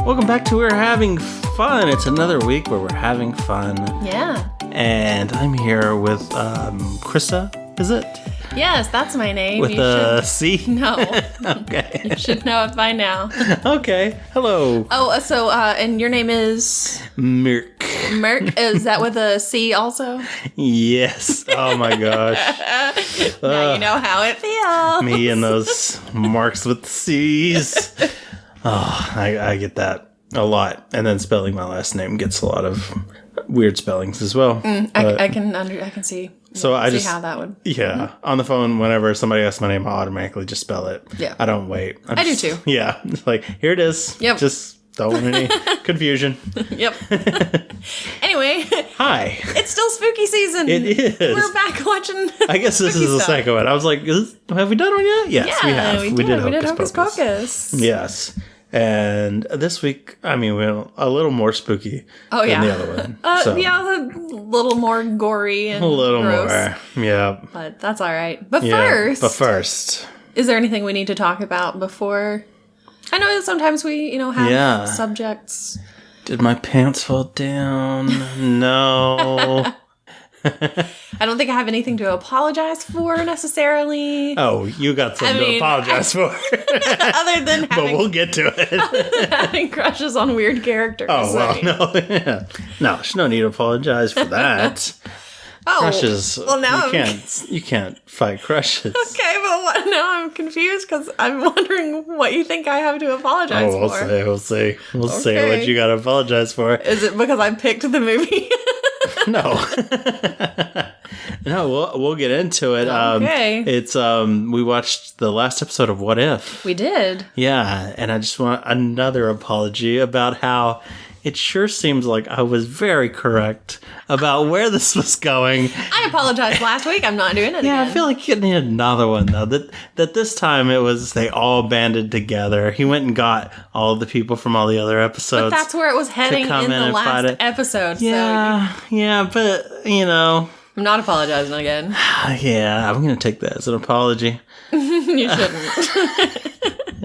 Welcome back to We're Having Fun. It's another week where we're having fun. Yeah. And I'm here with Krista, is it? Yes, that's my name. With a C? No. Okay. You should know it by now. Okay. Hello. Oh, so, and your name is? Merk. Merk? Is that with a C also? Yes. Oh my gosh. Now you know how it feels. Me and those marks with C's. Oh, I get that a lot. And then spelling my last name gets a lot of weird spellings as well. I can see. So I see how that would. Yeah. On the phone, whenever somebody asks my name, I automatically just spell it. Yeah. I don't wait. I do too. Yeah. It's like, here it is. Yep. Just don't want any confusion. Yep. Anyway. Hi. It's still spooky season. It is. We're back watching. I guess this is the second one. I was like, have we done one yet? Yes, we have. We did Hocus Pocus. Yes. And this week, I mean, we're a little more spooky than the other one. Yeah, a little more gory and a little gross. more. Yeah. But that's all right. But first. Is there anything we need to talk about before? I know that sometimes we, have subjects. Did my pants fall down? No. I don't think I have anything to apologize for necessarily. Oh, you got something to apologize for. Other than having, but we'll get to it. Having crushes on weird characters. Oh, well, no. Yeah. No, there's no need to apologize for that. Crushes. Well, now you can't fight crushes. Okay, but now I'm confused because I'm wondering what you think I have to apologize for. We'll see what you got to apologize for. Is it because I picked the movie? No. No, we'll get into it. Okay. It's we watched the last episode of What If. We did. Yeah, and I just want another apology about how it sure seems like I was very correct about where this was going. I apologized last week. I'm not doing it again. I feel like you need another one, though. That this time it was they all banded together. He went and got all the people from all the other episodes. But that's where it was heading in the last episode. Yeah, but, I'm not apologizing again. Yeah, I'm going to take that as an apology. You shouldn't.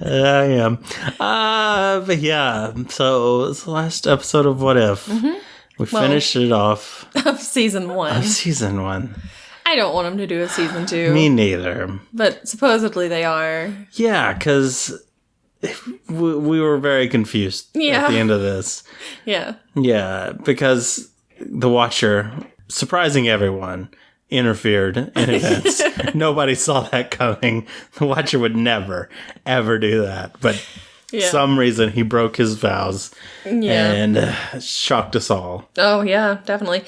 I am. But yeah, so it's the last episode of What If. Mm-hmm. We finished it off. Of season one. I don't want them to do a season 2. Me neither. But supposedly they are. Yeah, because we were very confused at the end of this. Yeah. Yeah, because the Watcher, surprising everyone, interfered in events. Nobody saw that coming. The Watcher would never, ever do that. But some reason he broke his vows and shocked us all. Oh, yeah, definitely.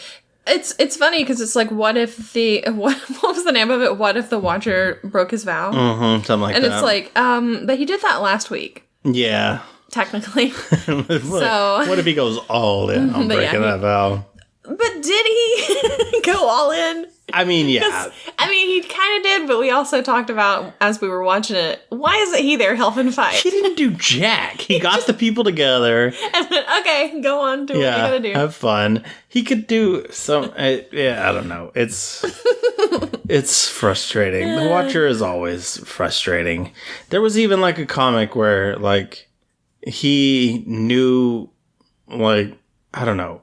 It's funny because it's like, what if what was the name of it? What if the Watcher broke his vow? Mm-hmm, something like that. And it's like, but he did that last week. Yeah. Technically. What if he goes all in on breaking that vow? But did he go all in? I mean, yeah. He kind of did, but we also talked about, as we were watching it, why isn't he there helping fight? He didn't do jack. He got the people together. And went, okay, go on, do what you gotta do. Have fun. He could do some, I don't know. It's frustrating. The Watcher is always frustrating. There was even, like, a comic where, like, he knew, like, I don't know.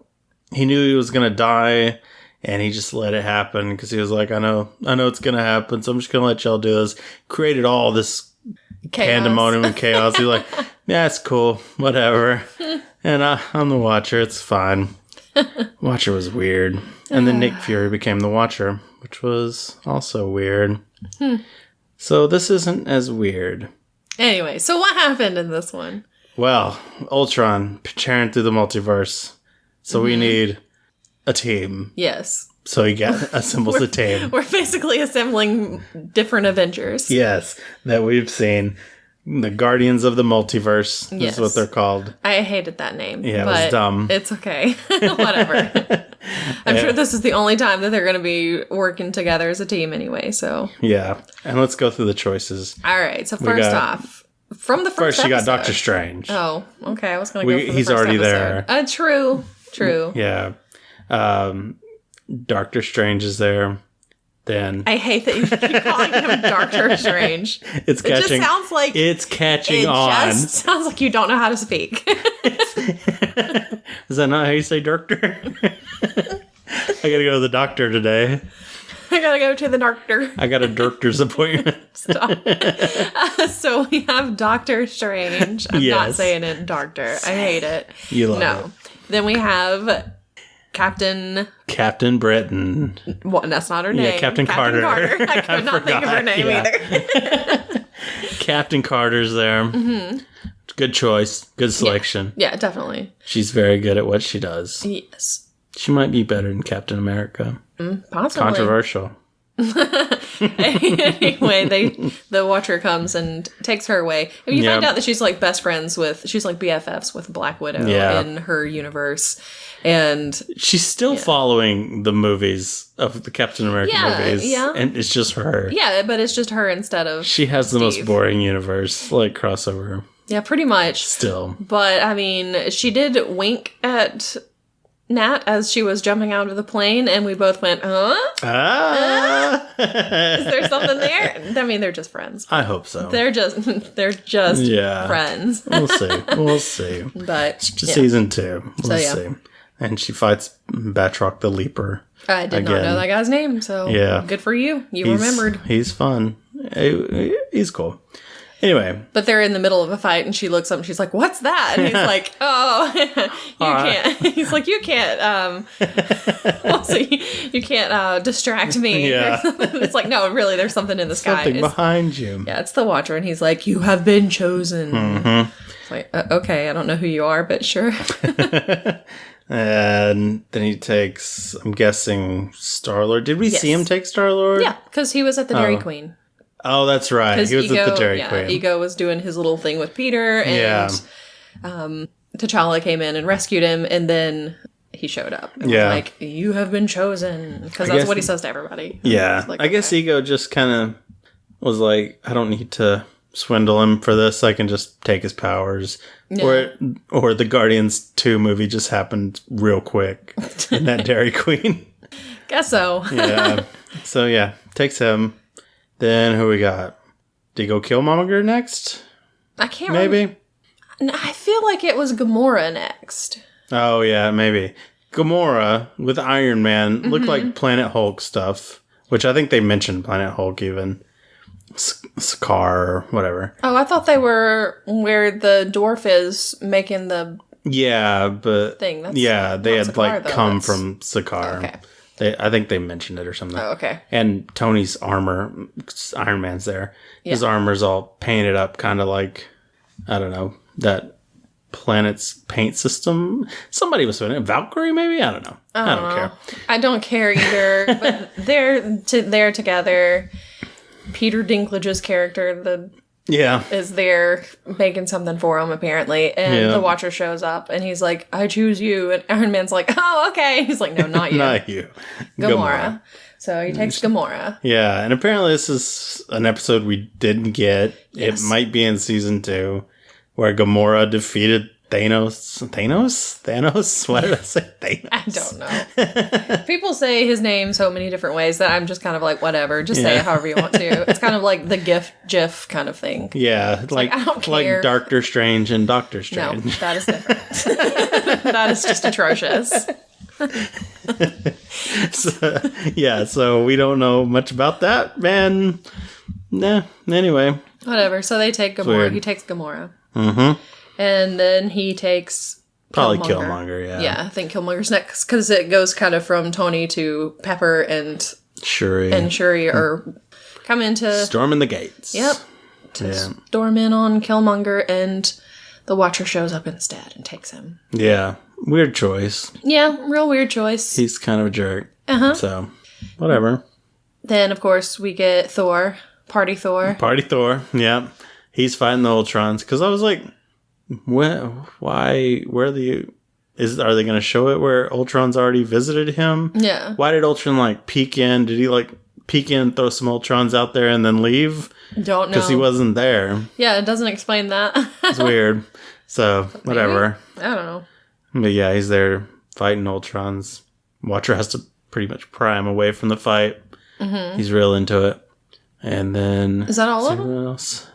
He knew he was going to die, and he just let it happen because he was like, I know it's going to happen, so I'm just going to let y'all do this. Created all this pandemonium and chaos. He's like, yeah, it's cool, whatever. And I'm the Watcher, it's fine. Watcher was weird. And then Nick Fury became the Watcher, which was also weird. So this isn't as weird. Anyway, so what happened in this one? Well, Ultron tearing through the multiverse. So we need a team. Yes. So he assembles a team. We're basically assembling different Avengers. Yes, that we've seen. The Guardians of the Multiverse is what they're called. I hated that name. Yeah, it was dumb. It's okay. Whatever. I'm sure this is the only time that they're going to be working together as a team anyway, so. Yeah, and let's go through the choices. All right, so first off. From the first you got episode. Doctor Strange. Oh, okay. I was going to go for the he's first already episode. there. True. Yeah. Doctor Strange is there. then I hate that you keep calling him Doctor Strange. It's catching. It just sounds like it's catching it on. Just sounds like you don't know how to speak. Is that not how you say doctor? I gotta go to the doctor today. I gotta go to the doctor. I got a doctor's appointment. Stop. So we have Doctor Strange. I'm not saying it Doctor. I hate it. You love it. Then we have Captain Britain. Well, that's not her name. Yeah, Captain Carter. I could not think of her name either. Captain Carter's there. Mm-hmm. Good choice. Good selection. Yeah, definitely. She's very good at what she does. Yes. She might be better than Captain America. Possibly. Controversial. Anyway, the Watcher comes and takes her away. And you find out that she's like she's like BFFs with Black Widow in her universe. And she's still following the movies of the Captain America movies. Yeah. And it's just her. Yeah, but it's just her instead of She has the most boring universe, like, crossover. Yeah, pretty much. Still. But, I mean, she did wink at Nat as she was jumping out of the plane, and we both went, huh? Is there something there? I mean, they're just friends. I hope so. They're just friends. We'll see. But it's just season 2. We'll see. And she fights Batroc the Leaper. I did not know that guy's name, so good for you. You remembered. He's fun. He's cool. Anyway. But they're in the middle of a fight, and she looks up, and she's like, what's that? And he's like, oh, you can't. He's like, you can't, you can't distract me. Yeah. It's like, no, really, there's something in the sky. Something behind you. Yeah, it's the Watcher, and he's like, you have been chosen. Mm-hmm. It's like, okay, I don't know who you are, but sure. And then he takes, I'm guessing, Star-Lord. Did we see him take Star-Lord? Yeah, because he was at the Dairy Queen. Oh, that's right. He was at the Dairy Queen. Ego was doing his little thing with Peter, and T'Challa came in and rescued him, and then he showed up. And was like, you have been chosen. Because that's what he says to everybody. Yeah. Like, I guess Ego just kind of was like, I don't need to swindle him for this. I can just take his powers. Yeah. Or the Guardians 2 movie just happened real quick in that Dairy Queen. Guess so. Yeah. So, takes him. Then who we got? Did he go kill Momager next? I can't remember. Maybe? I feel like it was Gamora next. Oh, yeah, maybe. Gamora with Iron Man looked like Planet Hulk stuff, which I think they mentioned Planet Hulk even. Sakaar or whatever. Oh, I thought they were where the dwarf is making the thing. That's they had Sakaar, come from Sakaar. Okay. I think they mentioned it or something. Oh, okay. And Tony's armor, Iron Man's there. Yeah. His armor's all painted up, kind of like, I don't know, that planet's paint system. Somebody was doing it. Valkyrie, maybe? I don't know. I don't care. I don't care either. But they're together. Peter Dinklage's character, is there making something for him, apparently. And the Watcher shows up, and he's like, I choose you. And Iron Man's like, oh, okay. He's like, no, not you. Not you. Gamora. So he takes Gamora. Yeah, and apparently this is an episode we didn't get. Yes. It might be in season 2, where Gamora defeated Thanos? Why did I say Thanos? I don't know. People say his name so many different ways that I'm just kind of like, whatever. Just say it however you want to. It's kind of like the GIF kind of thing. Yeah. Like I don't care. Like Doctor Strange and Doctor Strange. No, that is different. That is just atrocious. So we don't know much about that, man. Nah, anyway. Whatever. So they take Gamora. He takes Gamora. Mm-hmm. And then he takes probably Killmonger. Yeah, I think Killmonger's next because it goes kind of from Tony to Pepper and Shuri. And Shuri are coming to storming the gates. Yep. Storm in on Killmonger, and the Watcher shows up instead and takes him. Yeah, weird choice. Yeah, real weird choice. He's kind of a jerk. So, whatever. Then of course we get Thor, Party Thor. Yeah, he's fighting the Ultrons because I was like. Are they going to show it where Ultron's already visited him? Yeah. Why did Ultron peek in? Did he peek in, throw some Ultrons out there and then leave? Don't know. Because he wasn't there. Yeah, it doesn't explain that. It's weird. So, whatever. Maybe? I don't know. But yeah, he's there fighting Ultrons. Watcher has to pretty much pry him away from the fight. Mm-hmm. He's real into it. And then... Is that all of them? Else?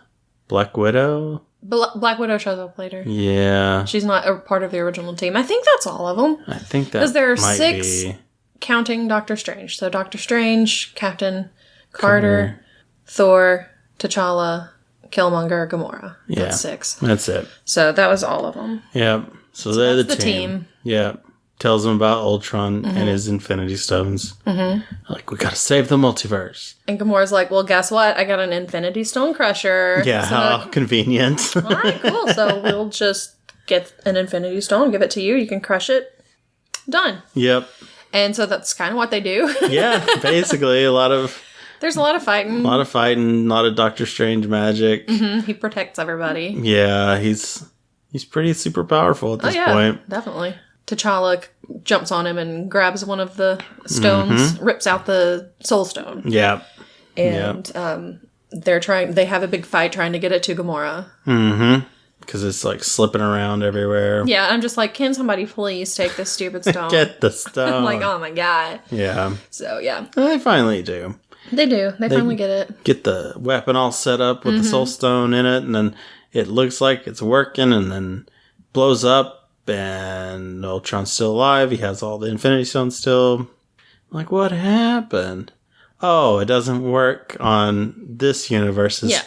Black Widow? Black Widow shows up later. Yeah. She's not a part of the original team. I think that's all of them. I think that because there are might 6 be. Counting Doctor Strange. So Doctor Strange, Captain Carter, Thor, T'Challa, Killmonger, Gamora. Yeah. That's 6. That's it. So that was all of them. Yep. So they're the that's team. Yep. Tells them about Ultron and his Infinity Stones. Mm-hmm. Like, we gotta save the multiverse. And Gamora's like, well, guess what? I got an Infinity Stone Crusher. Yeah, so how convenient. all right, cool. So we'll just get an Infinity Stone, give it to you. You can crush it. Done. Yep. And so that's kind of what they do. Yeah, basically. There's a lot of fighting. A lot of Doctor Strange magic. Mm-hmm. He protects everybody. Yeah, he's pretty super powerful at this point. Definitely. T'Challa jumps on him and grabs one of the stones, rips out the Soul Stone. Yeah. And they have a big fight trying to get it to Gamora. Mm-hmm. Because it's like slipping around everywhere. Yeah, I'm just like, can somebody please take this stupid stone? Get the stone. I'm like, oh my god. Yeah. So, yeah. Well, they finally do. They do. They finally get it. Get the weapon all set up with the Soul Stone in it, and then it looks like it's working, and then blows up. And Ultron's still alive. He has all the Infinity Stones still. Like, what happened? Oh, it doesn't work on this universe. Yeah.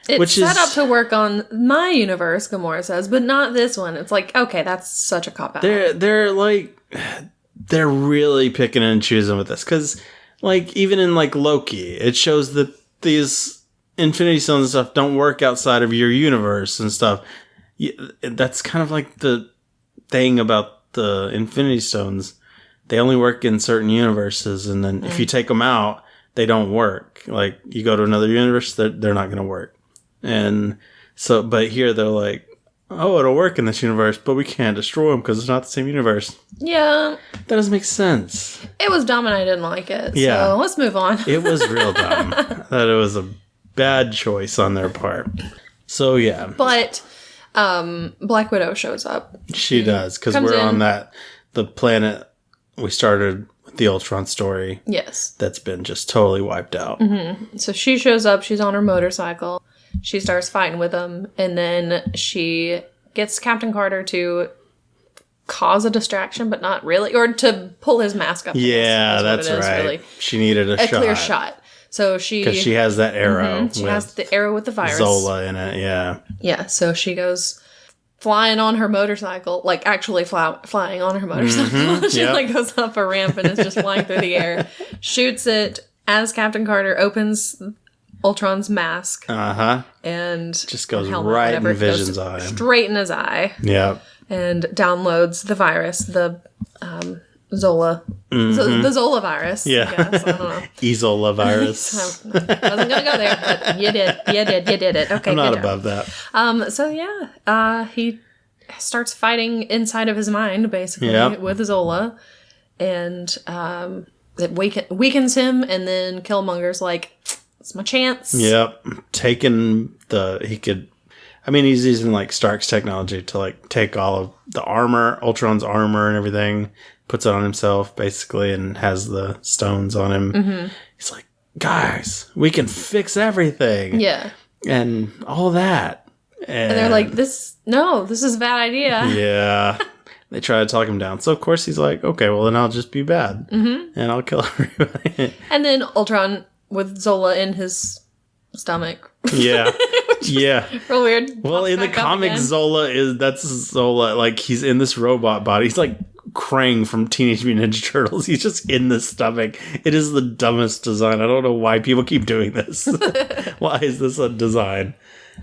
It's set up to work on my universe, Gamora says, but not this one. It's like, okay, that's such a cop-out. They're really picking and choosing with this. Because, like, even in, like, Loki, it shows that these Infinity Stones and stuff don't work outside of your universe and stuff. That's kind of like the thing about the Infinity Stones. They only work in certain universes, and then if you take them out, they don't work. Like, you go to another universe, they're not going to work. And so, but here they're like, oh, it'll work in this universe, but we can't destroy them because it's not the same universe. Yeah. That doesn't make sense. It was dumb and I didn't like it. Yeah. So let's move on. It was real dumb. That it was a bad choice on their part. So, yeah. But Black Widow shows up. She does, because we're on the planet we started with the Ultron story. Yes. That's been just totally wiped out. Mm-hmm. So she shows up, she's on her motorcycle, she starts fighting with him, and then she gets Captain Carter to cause a distraction, but not really, or to pull his mask up. Yeah, that's right. Really. She needed a clear shot. So because she has that arrow. Mm-hmm. She has the arrow with the virus. Zola in it, yeah. Yeah, so she goes flying on her motorcycle, like actually flying on her motorcycle. Mm-hmm. She like goes up a ramp and is just flying through the air. Shoots it as Captain Carter opens Ultron's mask. Uh-huh. And just goes right in Vision's eye. Straight in his eye. Yeah. And downloads the virus, the Zola. Mm-hmm. The Zola virus. Yeah. I guess. I don't know. Ezola virus. I wasn't going to go there, but you did it. Okay, I'm not above that. So yeah, he starts fighting inside of his mind, basically, with Zola. And it weakens him, and then Killmonger's like, it's my chance. Yep. He's using like Stark's technology to like take all of the armor, Ultron's armor and everything, puts it on himself basically, and has the stones on him. Mm-hmm. He's like, guys, we can fix everything. Yeah. And all that. And they're like, this is a bad idea. Yeah. They try to talk him down. So of course he's like, okay, well then I'll just be bad. Mm-hmm. And I'll kill everybody. And then Ultron with Zola in his stomach. Yeah. Yeah. Real weird. Well, in the comics, that's Zola. Like, he's in this robot body. He's like Krang from Teenage Mutant Ninja Turtles. He's just in the stomach. It is the dumbest design. I don't know why people keep doing this. Why is this a design?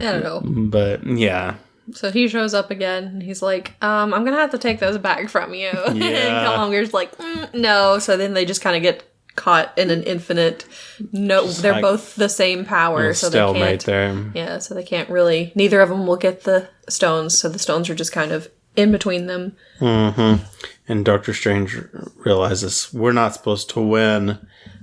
I don't know. But, yeah. So he shows up again, and he's like, I'm going to have to take those back from you. Yeah. And Killmonger's like, no. So then they just kind of get caught in an infinite they're like both the same power, so they can't there. Yeah, so they can't really, neither of them will get the stones, so the stones are just kind of in between them. Mm-hmm. And Doctor Strange realizes we're not supposed to win,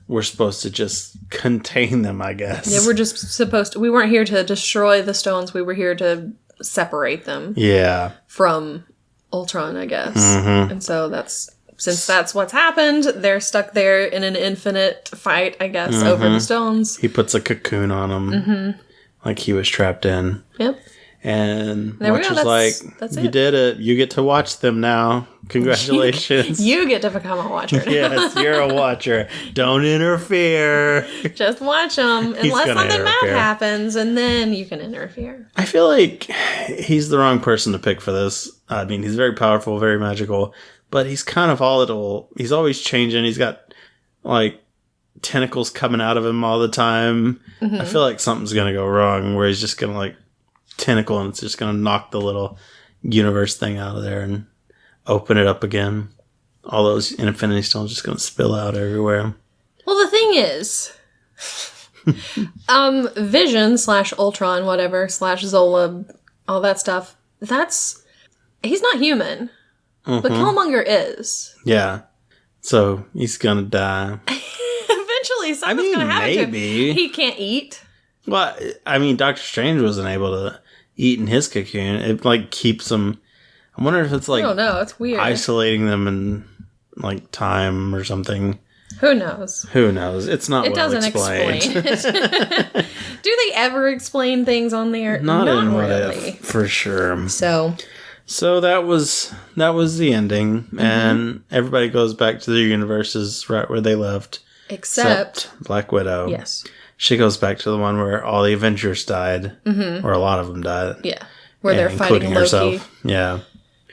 we're supposed to just contain them, I guess. Yeah, we're just supposed to, we weren't here to destroy the stones, we were here to separate them. Yeah. From Ultron, I guess. Mm-hmm. And so that's since that's what's happened, they're stuck there in an infinite fight, I guess, over the stones. He puts a cocoon on him, like he was trapped in. Yep. And Watcher's like, you did it. You get to watch them now. Congratulations. You get to become a watcher now. Yes, you're a watcher. Don't interfere. Just watch them. Unless something bad happens, and then you can interfere. I feel like he's the wrong person to pick for this. I mean, he's very powerful, very magical, but he's kind of volatile. He's always changing. He's got, like, tentacles coming out of him all the time. I feel like something's going to go wrong where he's just going to, like, tentacle and it's just going to knock the little universe thing out of there and open it up again. All those Infinity Stones just going to spill out everywhere. Well, the thing is, Vision / Ultron, whatever, / Zola, all that stuff, he's not human. But Killmonger is. Yeah. So he's going to die. Eventually, something's going to happen to him. He can't eat. Well, I mean, Doctor Strange wasn't able to eat in his cocoon. It, like, keeps them... I wonder if it's, like... I don't know. It's weird. Isolating them in, like, time or something. Who knows? It's not well explained. It doesn't explain. Do they ever explain things on there? Not in really. For sure. So that was the ending. And everybody goes back to their universes right where they left. Except Black Widow. Yes. She goes back to the one where all the Avengers died. Or a lot of them died. Yeah. Where they're fighting Loki. Herself. Yeah.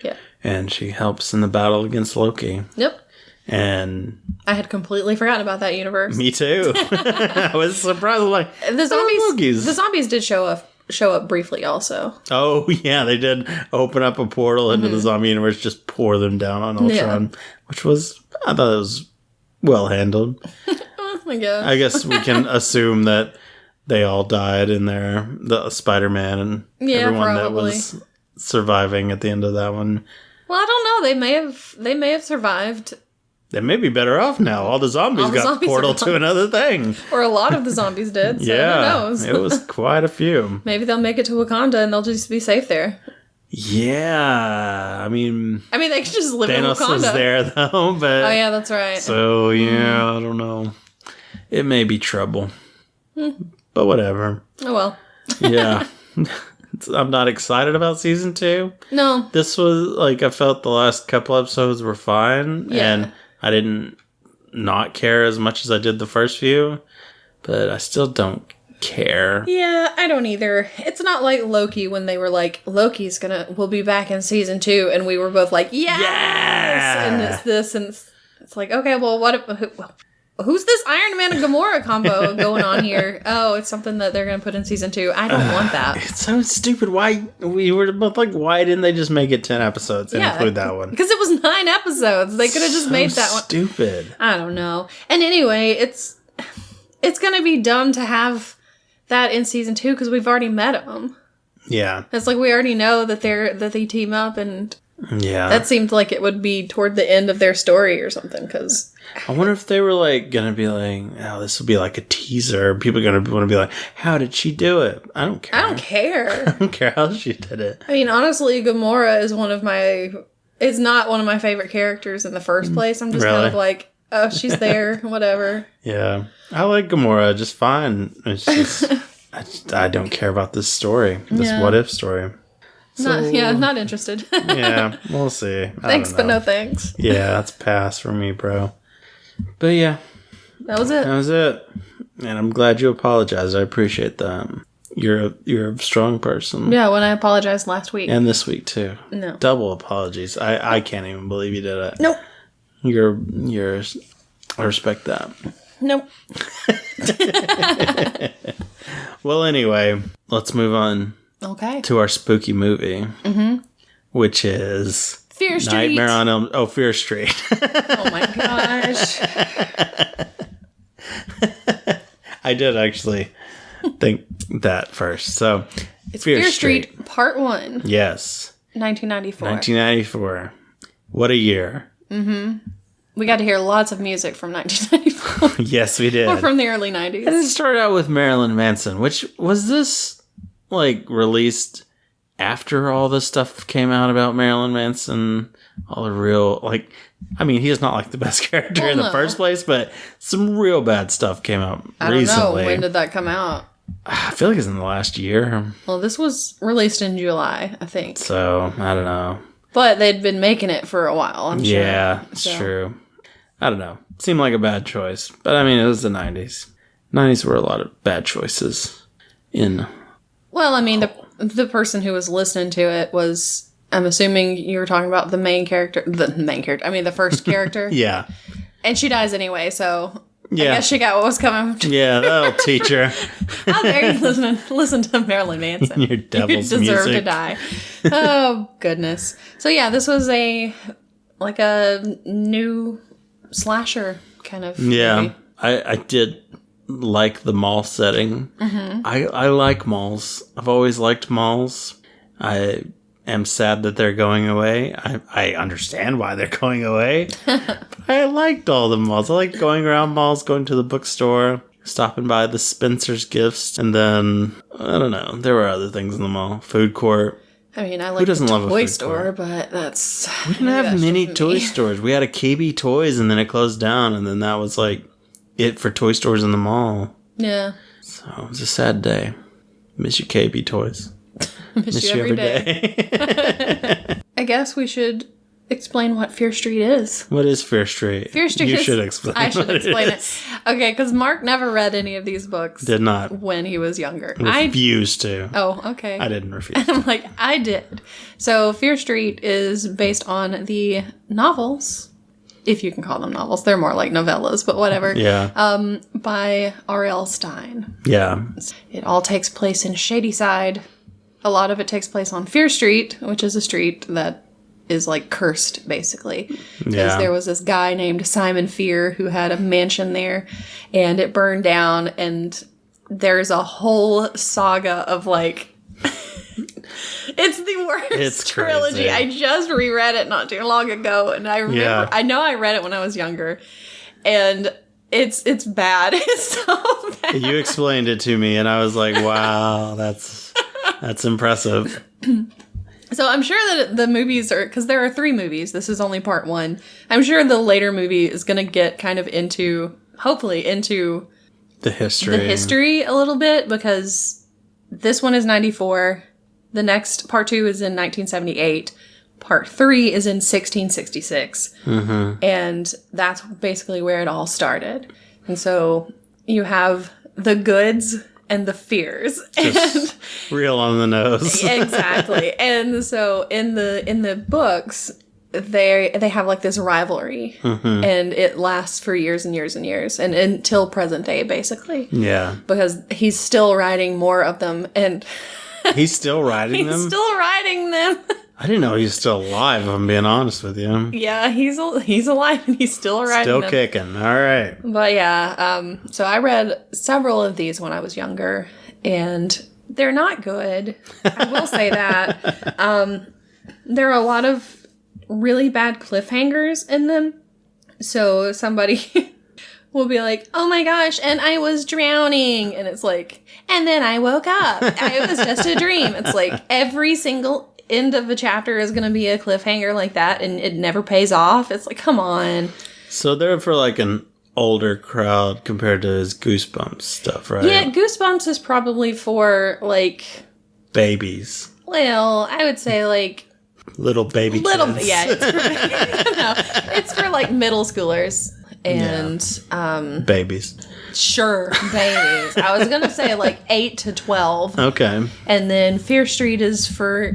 Yeah. And she helps in the battle against Loki. Yep. And... I had completely forgotten about that universe. Me too. I was surprised. Like, the zombies did show up briefly also. Oh, yeah. They did open up a portal into the zombie universe, just pour them down on Ultron. Which was... I thought it was well handled. I guess we can assume that they all died in there. The Spider-Man and everyone that was surviving at the end of that one. Well, I don't know. They may have survived. They may be better off now. All the zombies got portaled to another thing. Or a lot of the zombies did. So who knows? It was quite a few. Maybe they'll make it to Wakanda and they'll just be safe there. Yeah, I mean, they could just live in Wakanda. Thanos was there though, but oh yeah, that's right. So yeah, I don't know. It may be trouble, but whatever. Oh well. Yeah, I'm not excited about season 2. No, this was like I felt the last couple episodes were fine, and I didn't not care as much as I did the first few, but I still don't care. Yeah, I don't either. It's not like Loki when they were like, we'll be back in season 2, and we were both like, yes! And it's this, and it's like, okay, well, who's this Iron Man and Gamora combo going on here? Oh, it's something that they're going to put in season 2. I don't want that. It's so stupid. Why? We were both like, why didn't they just make it 10 episodes and include that one? Because it was 9 episodes. They could have just made that one. Stupid. I don't know. And anyway, it's going to be dumb to have that in season 2 because we've already met them. Yeah. It's like we already know that they team up, and that seemed like it would be toward the end of their story or something. Because I wonder if they were like gonna be like, oh, this will be like a teaser. People are gonna want to be like, how did she do it? I don't care. I don't care how she did it. I mean, honestly, Gamora is it's not one of my favorite characters in the first place. I'm just kind of like, oh, she's there, whatever. Yeah. I like Gamora just fine. It's just, I don't care about this story, this what if story. So, not interested. Yeah, we'll see. Thanks, but no thanks. Yeah, that's pass for me, bro. But yeah. That was it. And I'm glad you apologized. I appreciate that. You're a strong person. Yeah, when I apologized last week. And this week, too. No. Double apologies. I can't even believe you did it. Nope. I respect that. Nope. Well, anyway, let's move on. Okay. To our spooky movie, which is Fear Street. Nightmare on Elm. Oh, Fear Street. Oh my gosh! I did actually think that first. So, it's Fear Street Part 1. Yes. 1994. 1994. What a year. We got to hear lots of music from 1994. Yes, we did. Or from the early 90s. And it started out with Marilyn Manson, which was this like released after all the stuff came out about Marilyn Manson, all the real, like, I mean, he is not like the best character in the first place, but some real bad stuff came out recently. I don't know. When did that come out? I feel like it's in the last year. Well, this was released in July, I think. So, I don't know. But they'd been making it for a while, I'm sure. Yeah, it's true. I don't know. Seemed like a bad choice. But, I mean, it was the 90s. 90s were a lot of bad choices in... Well, I mean, the person who was listening to it was... I'm assuming you were talking about the main character. I mean, the first character. Yeah. And she dies anyway, so yeah. I guess she got what was coming. Yeah, that'll teach her. How dare you listen to Marilyn Manson? Your devil's music. You deserve to die. Oh, goodness. So, yeah, this was a new slasher kind of movie. I did like the mall setting. Mm-hmm. I like malls. I've always liked malls. I am sad that they're going away. I understand why they're going away. I liked all the malls. I liked going around malls, going to the bookstore, stopping by the Spencer's Gifts, and then, I don't know, there were other things in the mall. Food court. I mean, I like the toy store, but that's... We didn't have many toy stores. We had a KB Toys, and then it closed down, and then that was, like, it for toy stores in the mall. Yeah. So, it was a sad day. Miss you, KB Toys. Miss you every day. I guess we should explain what Fear Street is. What is Fear Street? Fear Street You should explain I should explain it. Okay, because Mark never read any of these books. Did not. When he was younger. Refused to. Oh, okay. I didn't refuse. I'm like, I did. So Fear Street is based on the novels, if you can call them novels. They're more like novellas, but whatever. Yeah. By R.L. Stein. Yeah. It all takes place in Shadyside. A lot of it takes place on Fear Street, which is a street that is like cursed, basically. Because there was this guy named Simon Fear who had a mansion there, and it burned down, and there's a whole saga of like... It's the worst trilogy. I just reread it not too long ago, and I remember... I know I read it when I was younger, and... It's bad. It's so bad. You explained it to me, and I was like, wow, that's impressive. So I'm sure that the movies are... Because there are 3 movies. This is only part 1. I'm sure the later movie is going to get kind of into... Hopefully into... The history a little bit, because this one is 94. The next part 2 is in 1978. Part 3 is in 1666. Mm-hmm. And that's basically where it all started. And so you have the goods and the fears. Just real on the nose. Exactly. And so in the books, they have like this rivalry. Mm-hmm. And it lasts for years and years and years. And until present day, basically. Yeah. Because he's still writing more of them. And he's still writing them? He's still writing them. I didn't know he was still alive, if I'm being honest with you. Yeah, he's alive and he's still writing Still them. kicking. All right. But yeah, so I read several of these when I was younger, and they're not good. I will say that. There are a lot of really bad cliffhangers in them. So somebody will be like, oh my gosh, and I was drowning. And it's like, and then I woke up. It was just a dream. It's like every single end of a chapter is going to be a cliffhanger like that, and it never pays off. It's like, come on. So they're for like an older crowd compared to his Goosebumps stuff, right? Yeah, Goosebumps is probably for like babies. Well, I would say like little baby kids. Yeah, it's for like middle schoolers and babies. Sure, babies. I was going to say like 8 to 12. Okay. And then Fear Street is for,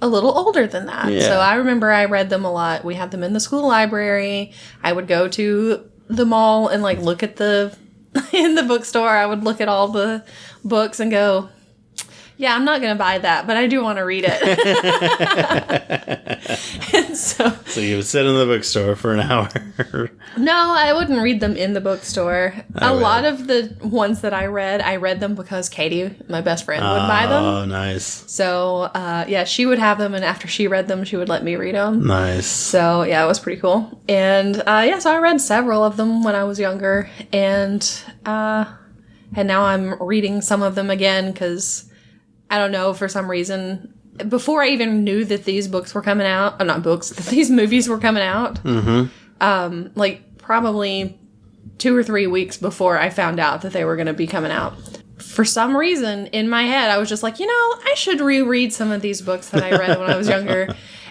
a little older than that. Yeah. So I remember I read them a lot. We had them in the school library. I would go to the mall and like look at in the bookstore. I would look at all the books and go, yeah, I'm not going to buy that, but I do want to read it. And so you would sit in the bookstore for an hour. No, I wouldn't read them in the bookstore. A lot of the ones that I read them because Katie, my best friend, would buy them. Oh, nice. So, she would have them, and after she read them, she would let me read them. Nice. So, yeah, it was pretty cool. And, so I read several of them when I was younger, and now I'm reading some of them again because... I don't know, for some reason, before I even knew that these books were coming out, not books, that these movies were coming out, like probably 2 or 3 weeks before I found out that they were going to be coming out. For some reason, in my head, I was just like, I should reread some of these books that I read when I was younger.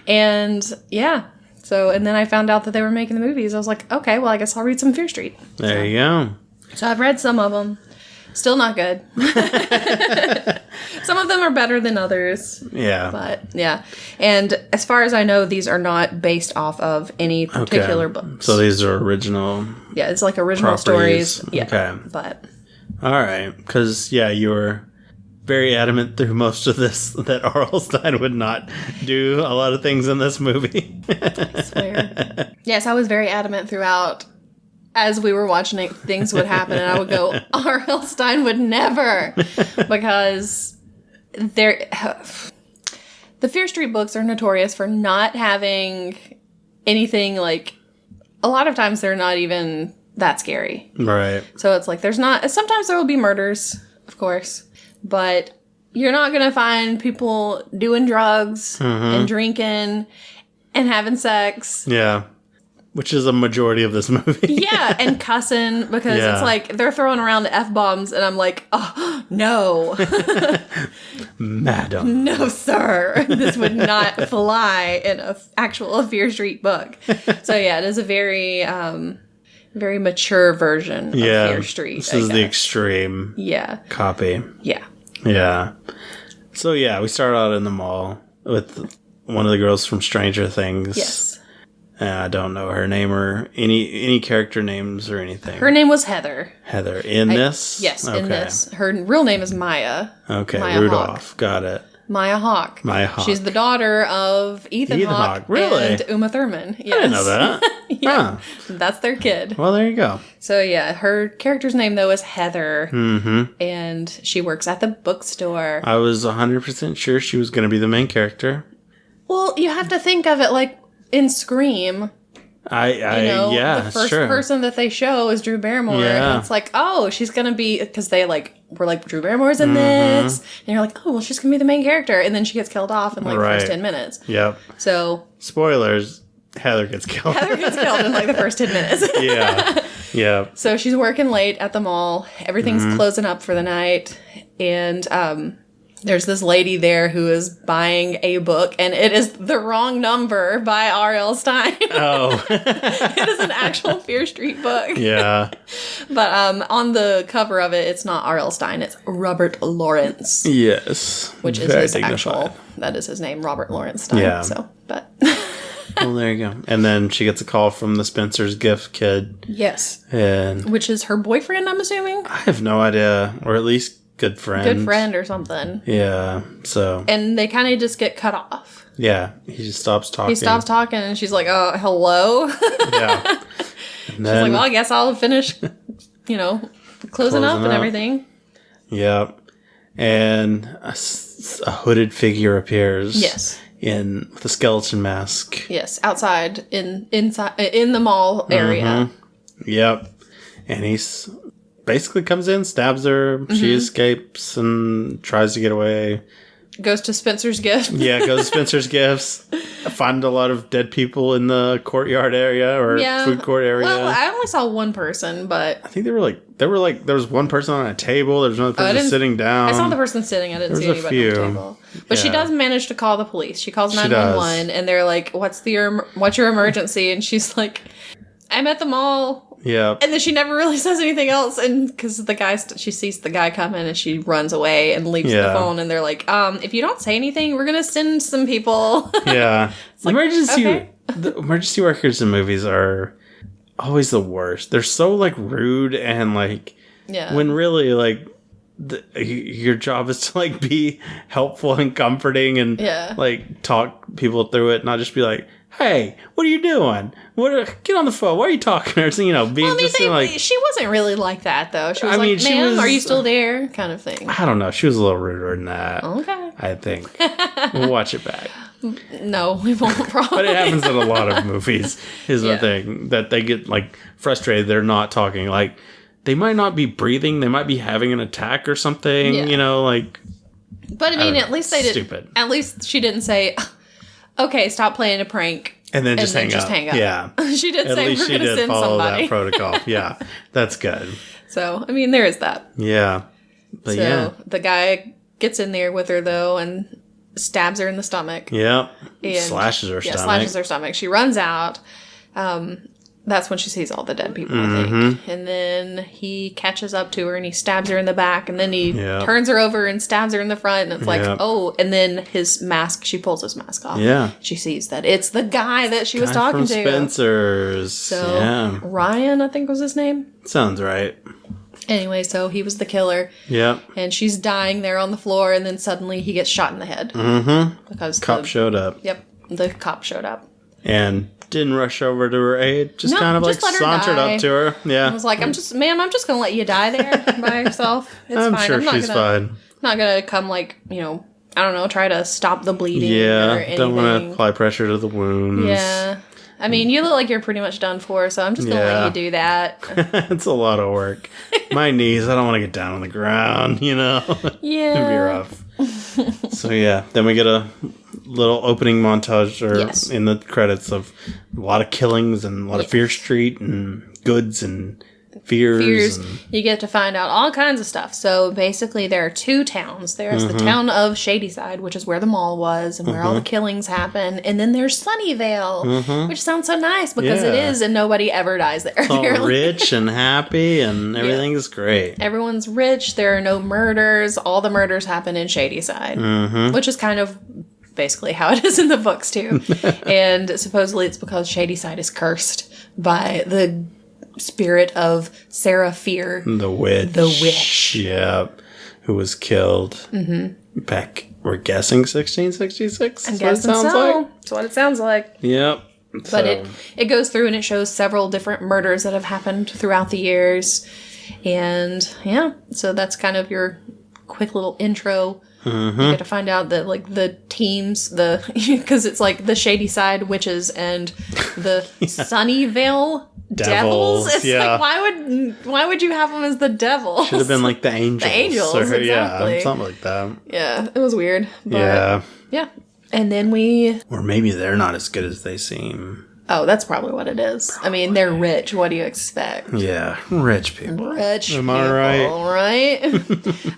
And yeah. So, and then I found out that they were making the movies. I was like, okay, well, I guess I'll read some Fear Street. There you go. So I've read some of them. Still not good. Some of them are better than others. Yeah. But, yeah. And as far as I know, these are not based off of any particular books. So these are original. Yeah, it's like original stories. Yeah. Okay. But. All right. Because, yeah, you were very adamant through most of this that R.L. Stine would not do a lot of things in this movie. I swear. Yes, I was very adamant throughout. As we were watching it, things would happen, and I would go, R.L. Stine would never, because the Fear Street books are notorious for not having anything, like, a lot of times they're not even that scary. Right. So it's like, sometimes there will be murders, of course, but you're not going to find people doing drugs and drinking and having sex. Yeah. Which is a majority of this movie. Yeah, and cussing, because it's like, they're throwing around F-bombs, and I'm like, oh, no. Madam. No, sir. This would not fly in an actual Fear Street book. So, yeah, it is a very, very mature version of Fear Street. This is the extreme copy. Yeah. Yeah. So, yeah, we start out in the mall with one of the girls from Stranger Things. Yes. I don't know her name or any character names or anything. Her name was Heather. Heather. In this? Yes, in this. Her real name is Maya. Okay, Maya Rudolph. Hawk. Got it. Maya Hawk. Maya Hawk. She's the daughter of Ethan Hawke really? and Uma Thurman. Yes. I didn't know that. Yeah. Huh. That's their kid. Well, there you go. So, yeah, her character's name, though, is Heather. Mm-hmm. And she works at the bookstore. I was 100% sure she was going to be the main character. Well, you have to think of it like in Scream. The first person that they show is Drew Barrymore. Yeah. And it's like, oh, she's going to be, because they were like, Drew Barrymore's in this. And you're like, oh, well, she's going to be the main character. And then she gets killed off in the first 10 minutes. Yep. So. Spoilers. Heather gets killed. Heather gets killed in like the first 10 minutes. Yeah. Yeah. So she's working late at the mall. Everything's closing up for the night. And there's this lady there who is buying a book, and it is The Wrong Number by R.L. Stine. Oh. It is an actual Fear Street book. Yeah. But on the cover of it, it's not R.L. Stine, it's Robert Lawrence. Yes. Which is his actual, that is his name, Robert Lawrence Stine. Yeah. So, but. Well, there you go. And then she gets a call from the Spencer's Gift kid. Yes. And which is her boyfriend, I'm assuming? I have no idea. Or at least good friend. Good friend or something. Yeah. So. And they kind of just get cut off. Yeah. He just stops talking. He stops talking and she's like, oh, hello? Yeah. And then, she's like, well, I guess I'll finish, closing up and everything. Yep. And a hooded figure appears. Yes. With a skeleton mask. Yes, outside in the mall area. Mm-hmm. Yep. And he's basically comes in, stabs her, she escapes and tries to get away. Goes to Spencer's Gift. Yeah, goes to Spencer's Gifts. Find a lot of dead people in the courtyard area or food court area. Well, I only saw one person, but I think there was one person on a table, there was another person sitting down. I saw the person sitting, I didn't see anybody on the table. But she does manage to call the police. She calls 911 and they're like, what's your emergency? And she's like, I'm at the mall. Yeah. And then she never really says anything else. And because the guy, she sees the guy coming and she runs away and leaves the phone. And they're like, if you don't say anything, we're going to send some people. Yeah. The emergency workers in movies are always the worst. They're so rude and when really your job is to be helpful and comforting and talk people through it, not just be like, hey, what are you doing? Get on the phone. Why are you talking? Or she wasn't really like that though. She was ma'am, are you still there? Kind of thing. I don't know. She was a little ruder than that. Okay. I think. We'll watch it back. No, we won't probably. But it happens in a lot of movies, is the thing. That they get frustrated. They're not talking. They might not be breathing. They might be having an attack or something, But I mean, at least they didn't. Stupid. At least she didn't say, "Okay, stop playing a prank," and then just hang up. Yeah, she did say we're going to send follow somebody. that protocol. Yeah, that's good. So I mean, there is that. Yeah, but the guy gets in there with her though and stabs her in the stomach. Yep. And slashes her stomach. Slashes her stomach. She runs out. That's when she sees all the dead people, I think. And then he catches up to her and he stabs her in the back. And then he turns her over and stabs her in the front. And it's like, oh. And then his mask, she pulls his mask off. Yeah. She sees that it's the guy that she was talking from to. Spencer's. So, Ryan, I think was his name. Sounds right. Anyway, so he was the killer. Yep. And she's dying there on the floor. And then suddenly he gets shot in the head. Because cop showed up. Yep. The cop showed up. And didn't rush over to her aid. Just kind of like sauntered up to her. Yeah. I was like, ma'am, I'm just going to let you die there by yourself. It's I'm fine. sure she's fine. I'm not going to come like, I don't know, try to stop the bleeding or anything. Don't want to apply pressure to the wounds. Yeah. I mean, you look like you're pretty much done for, so I'm just going to let you do that. It's a lot of work. My knees, I don't want to get down on the ground, Yeah. It'd be rough. So, then we get a little opening montage in the credits of a lot of killings and a lot of Fear Street and goods and fears. And you get to find out all kinds of stuff. So basically there are two towns. There's the town of Shadyside, which is where the mall was and where all the killings happen. And then there's Sunnyvale, which sounds so nice because it is, and nobody ever dies there. It's all rich and happy and everything is great. Everyone's rich. There are no murders. All the murders happen in Shadyside, which is kind of basically how it is in the books too. And supposedly it's because Shadyside is cursed by the spirit of Sarah Fear. The witch. The witch. Yeah. Who was killed back, we're guessing 1666? I'm guessing so. That's what it sounds like. Yep. But it goes through and it shows several different murders that have happened throughout the years. And so that's kind of your quick little intro. You get to find out that like the teams, because it's like the Shadyside witches and the Sunnyvale devils. It's like why would you have them as the devils? Should have been like the angels. The angels, exactly. Yeah, something like that. Yeah, it was weird. But yeah. And then or maybe they're not as good as they seem. Oh, that's probably what it is. Probably. I mean, they're rich. What do you expect? Yeah, rich people. Am I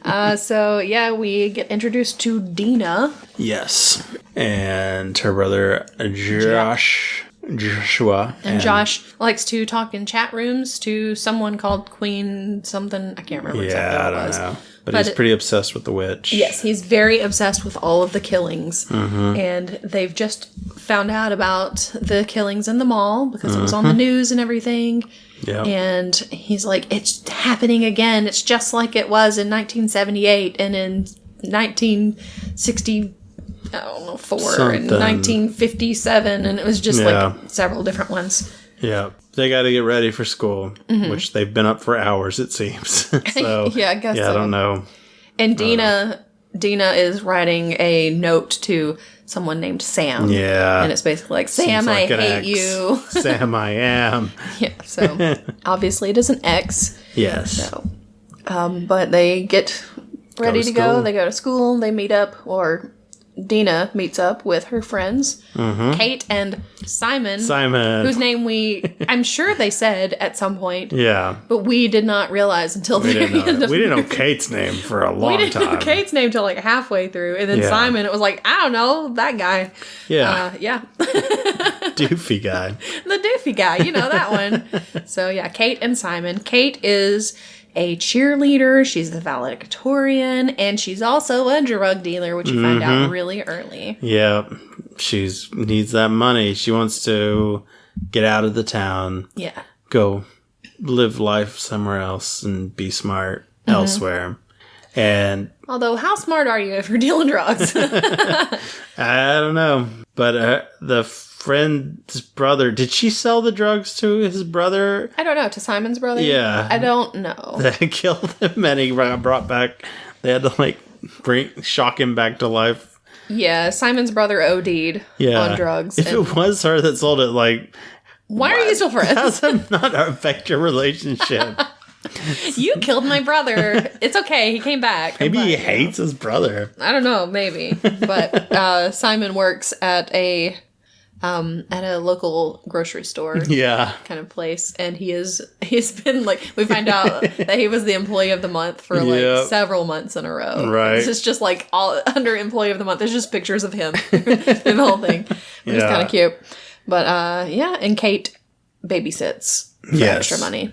right? So, we get introduced to Dina. Yes. And her brother, Joshua. And Josh likes to talk in chat rooms to someone called Queen something. I can't remember exactly what it was. Know. But he's pretty obsessed with the witch. Yes, he's very obsessed with all of the killings. And they've just found out about the killings in the mall because it was on the news and everything. Yep. And he's like, it's happening again. It's just like it was in 1978 and in 1960, I don't know, 4 and 1957. And it was just like several different ones. Yeah. They got to get ready for school, which they've been up for hours, it seems. So, I guess so. I don't know. And Dina is writing a note to someone named Sam. Yeah. And it's basically like, Sam, I hate you. Sam, I am. Yeah, so obviously it is an X. Yes. So, but they get ready to go. They go to school. They meet up, or Dina meets up with her friends, Kate and Simon, whose name I'm sure they said at some point. Yeah. But we did not realize until the very end of we didn't know Kate's name for a long time. We didn't know Kate's name till like halfway through. And then Simon, it was like, I don't know, that guy. Yeah. Doofy guy. The doofy guy, you know that one. So Kate and Simon. Kate is a cheerleader, she's the valedictorian, and she's also a drug dealer, which you find out really early. Yeah, she needs that money. She wants to get out of the town. Yeah. Go live life somewhere else and be smart elsewhere. And although, how smart are you if you're dealing drugs? I don't know. But the friend's brother, did she sell the drugs to his brother? I don't know. To Simon's brother? Yeah. I don't know. They killed him and he got brought back. They had to shock him back to life. Yeah, Simon's brother OD'd on drugs. If it was her that sold it, why are you still friends? How does that not affect your relationship? You killed my brother. It's okay. He came back. Maybe he hates his brother. I don't know. Maybe. But Simon works at a local grocery store. Yeah. Kind of place. And he's been like, we find out that he was the employee of the month for like several months in a row. Right. It's just like all under employee of the month. There's just pictures of him the whole thing. Which is kind of cute. But and Kate babysits for extra money.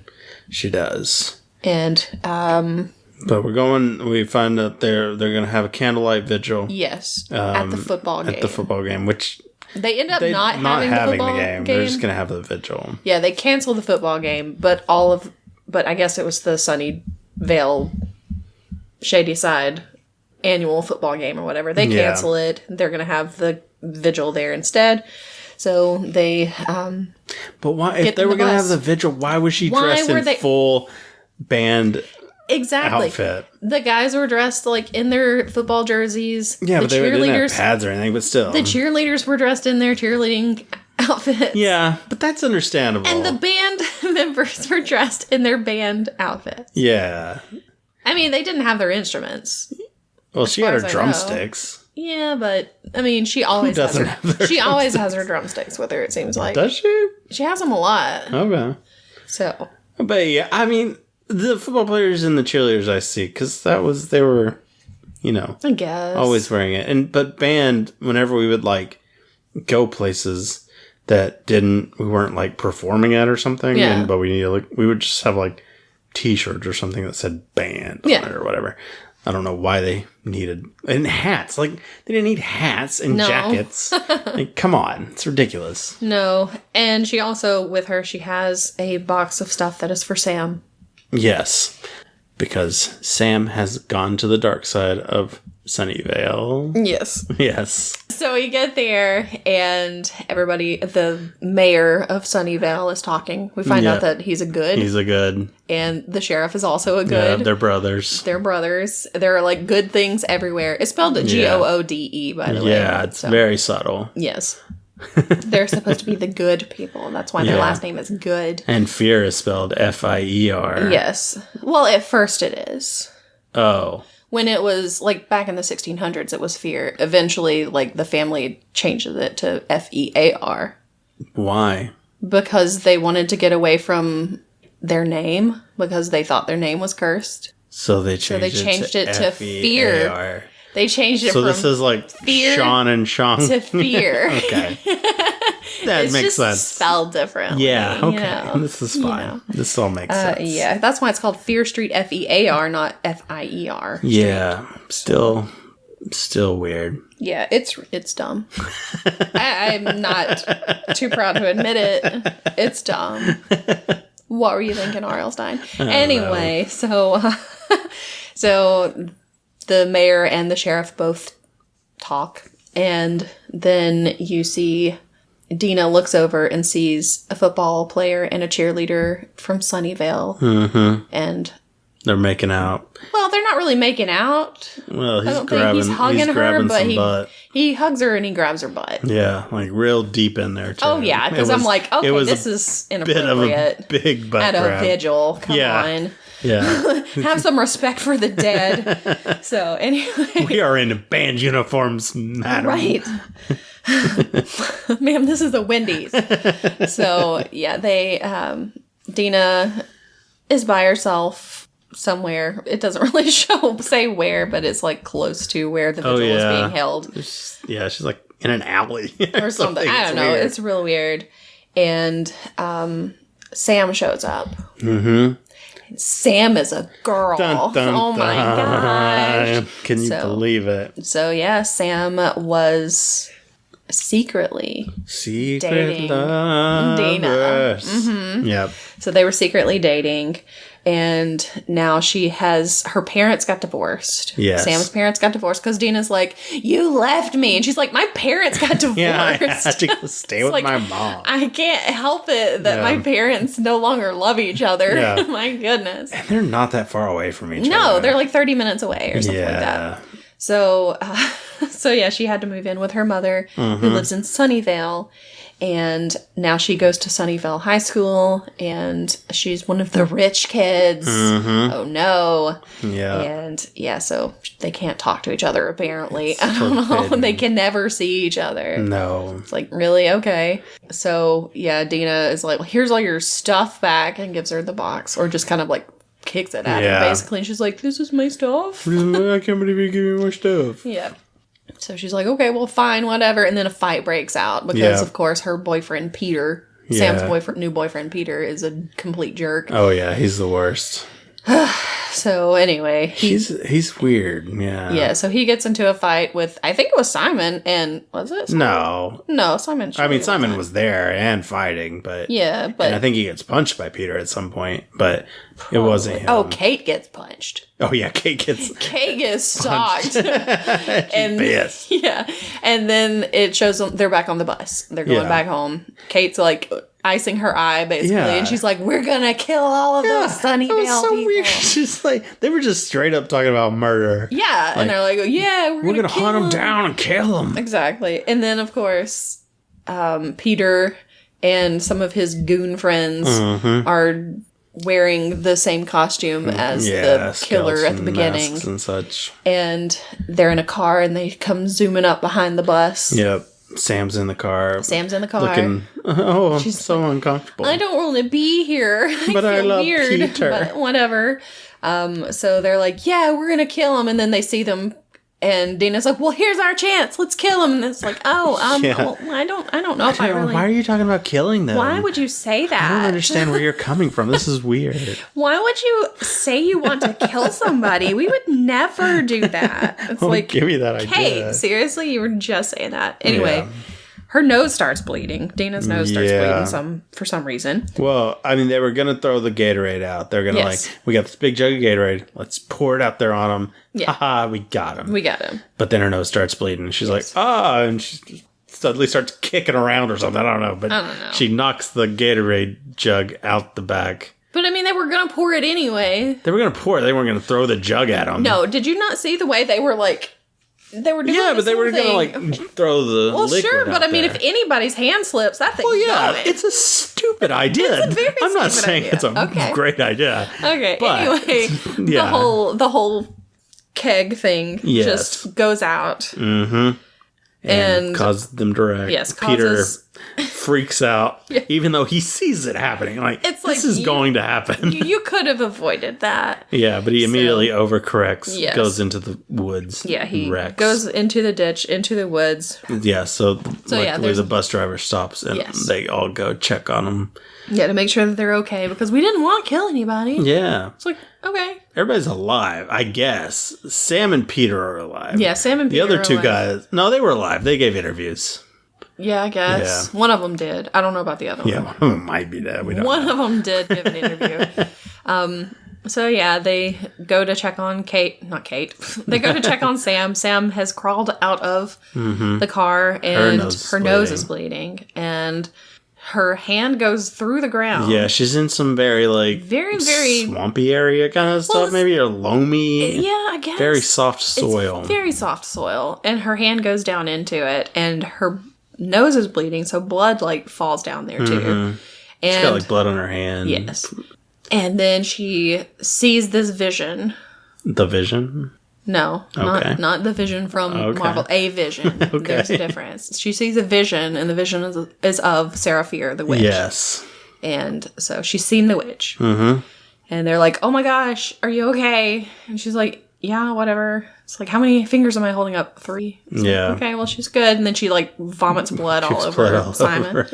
She does. And but we find out they're gonna have a candlelight vigil. Yes. At the football game. At the football game, which they end up not having the football game. They're just gonna have the vigil. Yeah, they cancel the football game, but I guess it was the Sunnyvale Shady Side annual football game or whatever. They cancel it. They're gonna have the vigil there instead. So they but why, if they were going to have the vigil, why was she dressed in full band outfit? The guys were dressed like in their football jerseys. Yeah, but they didn't have pads or anything, but still. The cheerleaders were dressed in their cheerleading outfits. Yeah, but that's understandable. And the band members were dressed in their band outfits. Yeah. I mean, they didn't have their instruments. Well, she had her drumsticks. Yeah, but I mean, she always has her drumsticks with her. It seems like. Does she? She has them a lot. Okay. So. But yeah, I mean, the football players and the cheerleaders I see, because they were, I guess always wearing it. But band, whenever we would like go places that we weren't like performing at or something, but we would just have like T-shirts or something that said band on it or whatever. I don't know why they needed... And hats. Like, they didn't need hats and jackets. Like, come on. It's ridiculous. No. And she also, with her, she has a box of stuff that is for Sam. Yes. Because Sam has gone to the dark side of Sunnyvale. Yes. Yes. So we get there, and the mayor of Sunnyvale is talking. We find out that he's a good. He's a good. And the sheriff is also a good. Yeah, they're brothers. They're brothers. There are, like, good things everywhere. It's spelled Goode, by the way. Yeah, it's very subtle. Yes. They're supposed to be the good people. That's why their last name is Good. And fear is spelled F-I-E-R. Yes. Well, at first it is. Oh. When it was, like, back in the 1600s, it was fear. Eventually, like, the family changed it to F-E-A-R. Why? Because they wanted to get away from their name, because they thought their name was cursed. So they changed it to fear. They changed it from this is like fear Sean and Sean to fear. Okay. That makes sense. Spelled differently. Yeah, okay. This is fine. This all makes sense. Yeah, that's why it's called Fear Street F-E-A-R, not F-I-E-R. Yeah, still weird. Yeah, it's dumb. I'm not too proud to admit it. It's dumb. What were you thinking, R.L. Stein? Anyway, so the mayor and the sheriff both talk, and then you see Dina looks over and sees a football player and a cheerleader from Sunnyvale. Mm-hmm. And they're making out. Well, they're not really making out. Well, he's hugging her, but he hugs her and he grabs her butt. Yeah, like real deep in there, too. Oh, yeah, because I'm like, okay, this is inappropriate. Bit of a big butt at grab. A vigil. Come on. Yeah. Have some respect for the dead. So, anyway. We are in band uniforms, madam. Right. Ma'am, this is a Wendy's. So, yeah, Dina is by herself somewhere. It doesn't really say where, but it's like close to where the vigil is being held. She's like in an alley or something. I don't know. Weird. It's real weird. And Sam shows up. Mm-hmm. Sam is a girl. Dun, dun, oh my gosh. Can you believe it? So yeah, Sam was secretly dating Dina. Mm-hmm. Yep. So they were secretly dating, and now her parents got divorced. Yes. Sam's parents got divorced because Dina's like, you left me. And she's like, my parents got divorced. Yeah, I had to stay with my mom. I can't help it that my parents no longer love each other. Yeah. My goodness. And they're not that far away from each other. No, they're like 30 minutes away or something like that. So So yeah, she had to move in with her mother, who lives in Sunnyvale. And now she goes to Sunnyvale High School, and she's one of the rich kids. Oh no. Yeah. And yeah, so they can't talk to each other, apparently. I don't know. They can never see each other. No. It's like, really? Okay. So yeah, Dina is like, well, here's all your stuff back, and gives her the box, or just kind of like kicks it at her, basically. And she's like, this is my stuff. I can't believe you give me my stuff. Yeah. So she's like, okay, well, fine, whatever. And then a fight breaks out because, of course, her boyfriend, Peter, Sam's new boyfriend, Peter, is a complete jerk. Oh, yeah, he's the worst. So, anyway. He's weird, yeah. Yeah, so he gets into a fight with, I think it was Simon, and was it Simon? No, Simon. I mean, Simon was there and fighting, but... Yeah, but... And I think he gets punched by Peter at some point, but it wasn't him. Oh, Kate gets punched. Oh, yeah, Kate gets stalked. And pissed. Yeah, and then it shows them, they're back on the bus. They're going back home. Kate's like... icing her eye, basically, and she's like, we're gonna kill all of those Sunnyvale so people. Weird. She's like, they were just straight up talking about murder. Yeah, like, and they're like, yeah, we're gonna hunt them down and kill them. Exactly. And then, of course, Peter and some of his goon friends are wearing the same costume as the killer at the beginning. And such. And they're in a car, and they come zooming up behind the bus. Yep. Sam's in the car. Looking, she's so uncomfortable. I don't want to be here. But I love weird, Peter. But whatever. So they're like, yeah, we're going to kill him. And then they see them. And Dina's like, well, here's our chance. Let's kill him. And it's like, well, I don't know if I really... Why are you talking about killing them? Why would you say that? I don't understand where you're coming from. This is weird. Why would you say you want to kill somebody? We would never do that. It's like, give me that idea. Hey, seriously? You were just saying that. Anyway, her nose starts bleeding. Dina's nose starts bleeding for some reason. Well, I mean, they were going to throw the Gatorade out. They're going to we got this big jug of Gatorade. Let's pour it out there on them. Yeah. Haha, we got him. But then her nose starts bleeding. She's like, and she suddenly starts kicking around or something. I don't know. But she knocks the Gatorade jug out the back. But I mean, they were going to pour it anyway. They were going to pour it. They weren't going to throw the jug at them. No, did you not see the way they were like... They were doing but they were going to throw the liquid sure, but I mean, if anybody's hand slips, that thing's going. It's a stupid idea. It's a very I'm not stupid saying idea. it's a great idea. Okay, but, anyway, the whole keg thing just goes out. And causes them to wreck. Yes, Peter freaks out, even though he sees it happening. This is going to happen. You could have avoided that. Yeah, but he immediately overcorrects, goes into the woods. Yeah, he wrecks. goes into the ditch, into the woods. Yeah, so luckily the bus driver stops, and they all go check on him. Yeah, to make sure that they're okay, because we didn't want to kill anybody. Yeah. It's like, okay. Everybody's alive, I guess. Sam and Peter are alive. Yeah, Sam and Peter The other two guys, no, they were alive. They gave interviews. Yeah, I guess. Yeah. One of them did. I don't know about the other one. Yeah, one of them might be dead. We don't know. Of them did give an interview. So yeah, they go to check on Kate. Not Kate. They go to check on Sam. Sam has crawled out of the car, and her nose is bleeding. And... her hand goes through the ground. Yeah, she's in some very swampy area kind of stuff, maybe, or loamy. Yeah, I guess. Very soft soil. It's very soft soil. And her hand goes down into it, and her nose is bleeding, so blood, falls down there, too. And she's got, blood on her hand. Yes. And then she sees this vision. The Vision? No, not the Vision from Marvel. A vision. There's a difference. She sees a vision, and the vision is of Seraphir, the witch. Yes. And so she's seen the witch. Mm-hmm. And they're like, oh my gosh, are you okay? And she's like, yeah, whatever. It's like, how many fingers am I holding up? 3? Yeah. Like, okay, well, she's good. And then she, vomits blood all over Simon.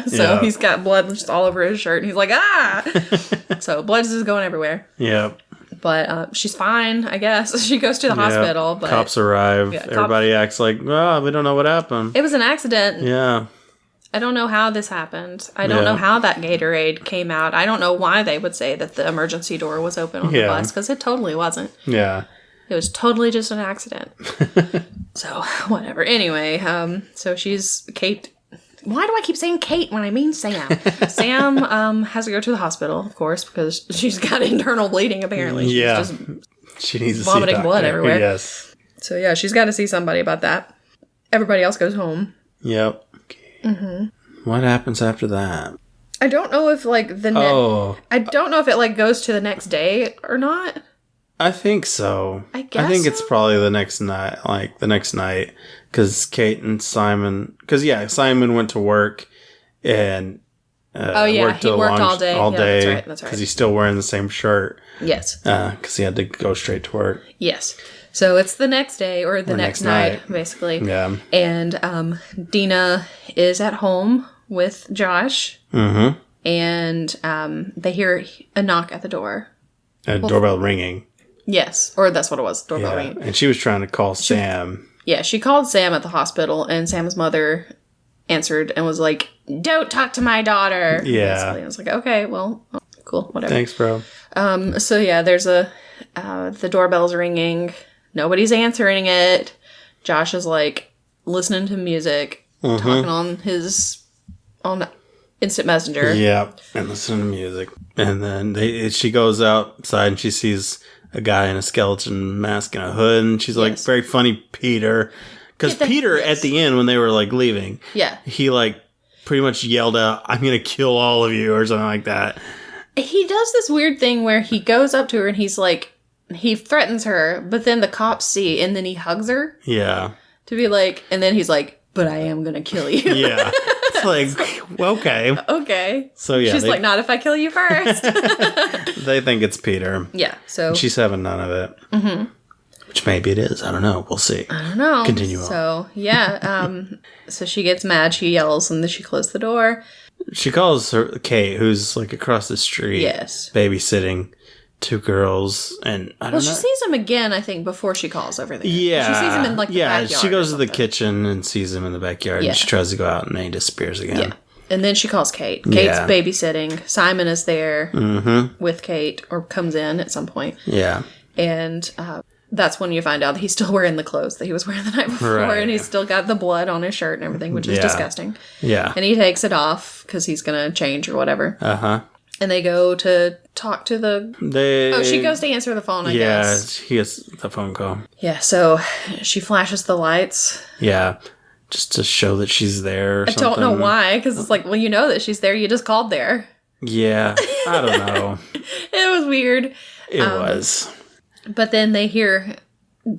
So he's got blood just all over his shirt. And he's like, ah! So blood is just going everywhere. Yep. But she's fine, I guess. She goes to the hospital. But cops arrive. Everybody acts like, well, we don't know what happened. It was an accident. Yeah. I don't know how this happened. I don't know how that Gatorade came out. I don't know why they would say that the emergency door was open on the bus, because it totally wasn't. Yeah. It was totally just an accident. So, whatever. Anyway, so Kate... Why do I keep saying Kate when I mean Sam? Sam has to go to the hospital, of course, because she's got internal bleeding, apparently. She needs vomiting blood everywhere. Yes. So yeah, she's got to see somebody about that. Everybody else goes home. Yep. Okay. What happens after that? I don't know if like I don't know if it like goes to the next day or not. I think so. I guess. I think it's probably the next night, because Kate and Simon. Because Simon went to work and he worked all day. Yeah, that's right. Because he's still wearing the same shirt. Yes. Because he had to go straight to work. Yes. So it's the next day or the next night, basically. Yeah. And Dina is at home with Josh. Mm-hmm. And they hear a knock at the door. A doorbell ringing. Yes. Or that's what it was. Doorbell ringing. And she was trying to call Sam. Yeah, she called Sam at the hospital, and Sam's mother answered and was like, "Don't talk to my daughter." Yeah. Basically. I was like, okay, well, cool, whatever. Thanks, bro. So yeah, there's the doorbell's ringing. Nobody's answering it. Josh is like listening to music, talking on Instant Messenger. Yeah, and listening to music. And then she goes outside and she sees a guy in a skeleton mask and a hood, and she's like, very funny, Peter. Because Peter, at the end, when they were like leaving, he like pretty much yelled out, "I'm going to kill all of you," or something like that. He does this weird thing where he goes up to her and he's like, he threatens her, but then the cops see, and then he hugs her. Yeah. To be like, and then he's like, "But I am going to kill you." Yeah. It's like, okay. Okay. So yeah. She's like, "Not if I kill you first." They think it's Peter. Yeah. So and she's having none of it. Mm-hmm. Which maybe it is. I don't know. We'll see. I don't know. Continue on. So yeah. So she gets mad. She yells, and then she closed the door. She calls her Kate, who's like across the street. Yes. Babysitting 2 girls, and I don't know. She sees him again, I think, before she calls over there. Yeah. She sees him in, like, the backyard. She goes to the kitchen and sees him in the backyard, and she tries to go out, and then he disappears again. Yeah. And then she calls Kate. Kate's babysitting. Simon is there with Kate, or comes in at some point. Yeah. And that's when you find out that he's still wearing the clothes that he was wearing the night before, and he's still got the blood on his shirt and everything, which is disgusting. Yeah. And he takes it off, because he's going to change or whatever. Uh-huh. And they go to talk to she goes to answer the phone, I guess. Yeah, he gets the phone call. Yeah, so she flashes the lights. Yeah, just to show that she's there or something. I don't know why, because it's like, well, you know that she's there. You just called there. Yeah, I don't know. It was weird. It was. But then they hear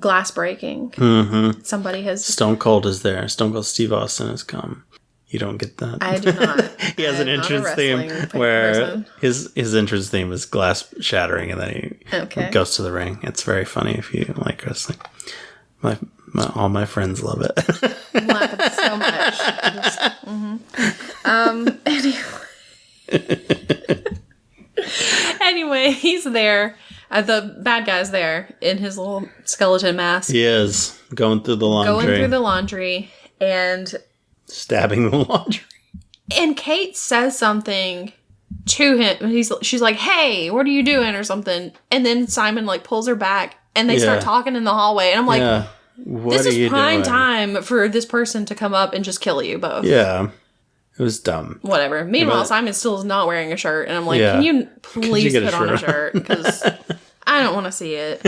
glass breaking. Mm-hmm. Somebody has... Stone Cold is there. Stone Cold Steve Austin has come. You don't get that? I do not. He has an entrance theme where his entrance theme is glass shattering, and then he goes to the ring. It's very funny if you like wrestling. All my friends love it. I'm laughing so much. Anyway, he's there. The bad guy's there in his little skeleton mask. He is going through the laundry. And... stabbing the laundry. And Kate says something to him. She's like, "Hey, what are you doing?" or something. And then Simon like pulls her back, and they start talking in the hallway. And I'm like, this is prime time for this person to come up and just kill you both. Yeah. It was dumb. Whatever. Meanwhile, Simon still is not wearing a shirt. And I'm like, can you please put on a shirt? Because I don't want to see it.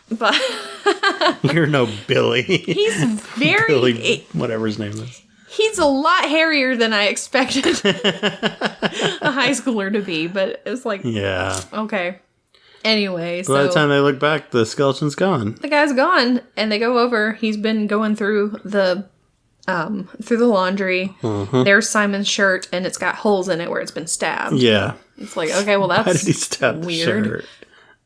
But you're no Billy. He's very... Billy, whatever his name is. He's a lot hairier than I expected a high schooler to be. But it's like... Yeah. Okay. Anyway, so... by the time they look back, the skeleton's gone. The guy's gone. And they go over. He's been going through the laundry. Mm-hmm. There's Simon's shirt, and it's got holes in it where it's been stabbed. Yeah. It's like, okay, well, that's... why did he stab weird. The shirt?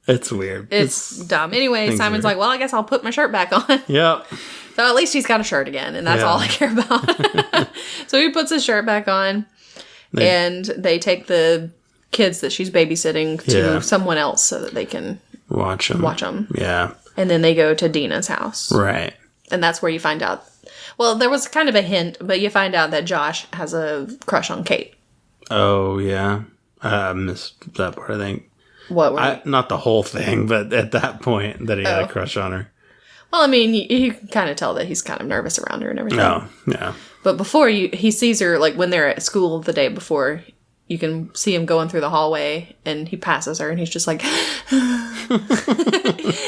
It's weird. It's dumb. Anyway, Simon's like, well, I guess I'll put my shirt back on. Yep. So at least he's got a shirt again, and that's all I care about. So he puts his shirt back on, and they take the kids that she's babysitting to someone else so that they can watch them. Yeah. And then they go to Dina's house. Right. And that's where you find out. Well, there was kind of a hint, but you find out that Josh has a crush on Kate. Oh, yeah. I missed that part, I think. What? Not the whole thing, but at that point that he had a crush on her. Well, I mean, you can kind of tell that he's kind of nervous around her and everything. Oh, yeah. But before he sees her, like when they're at school the day before, you can see him going through the hallway and he passes her and he's just like,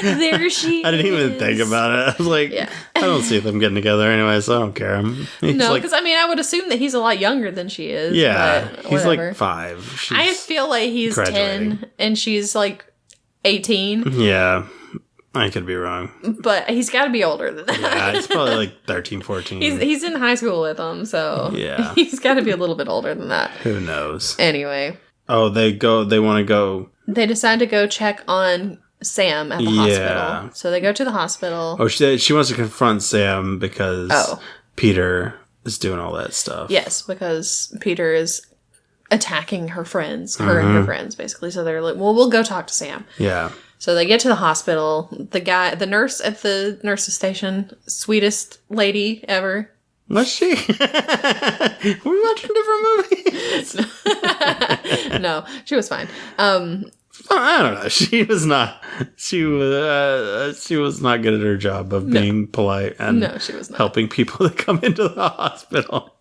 There she I didn't even think about it. I was like, I don't see them getting together anyway, so I don't care. No, because I would assume that he's a lot younger than she is. Yeah, but he's like 5. I feel like he's 10 and she's like 18. Yeah. I could be wrong. But he's got to be older than that. Yeah, he's probably like 13, 14. He's in high school with them, so yeah, he's got to be a little bit older than that. Who knows? Anyway. Oh, they want to go. They decide to go check on Sam at the hospital. So they go to the hospital. Oh, she wants to confront Sam because Peter is doing all that stuff. Yes, because Peter is attacking her friends, her and her friends, basically. So they're like, well, we'll go talk to Sam. Yeah. So they get to the hospital. The nurse at the nurse's station, sweetest lady ever. Was she? Were we watching different movies? No, she was fine. I don't know. She was not. She was not good at her job of being polite and she was not. helping people that come into the hospital.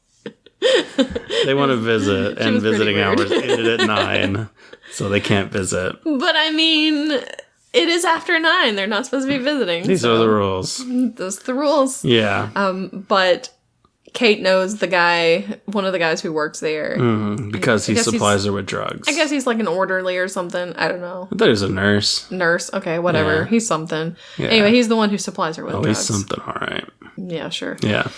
They want to visit, and visiting hours ended at 9, so they can't visit. But I mean, it is after 9. They're not supposed to be visiting. These are the rules. Those are the rules. Yeah. But Kate knows one of the guys who works there. Because he supplies her with drugs. I guess he's like an orderly or something. I don't know. I thought he was a nurse. Nurse. Okay, whatever. Yeah. he's something. Yeah. Anyway, he's the one who supplies her with drugs. He's something, all right. Yeah, sure. Yeah.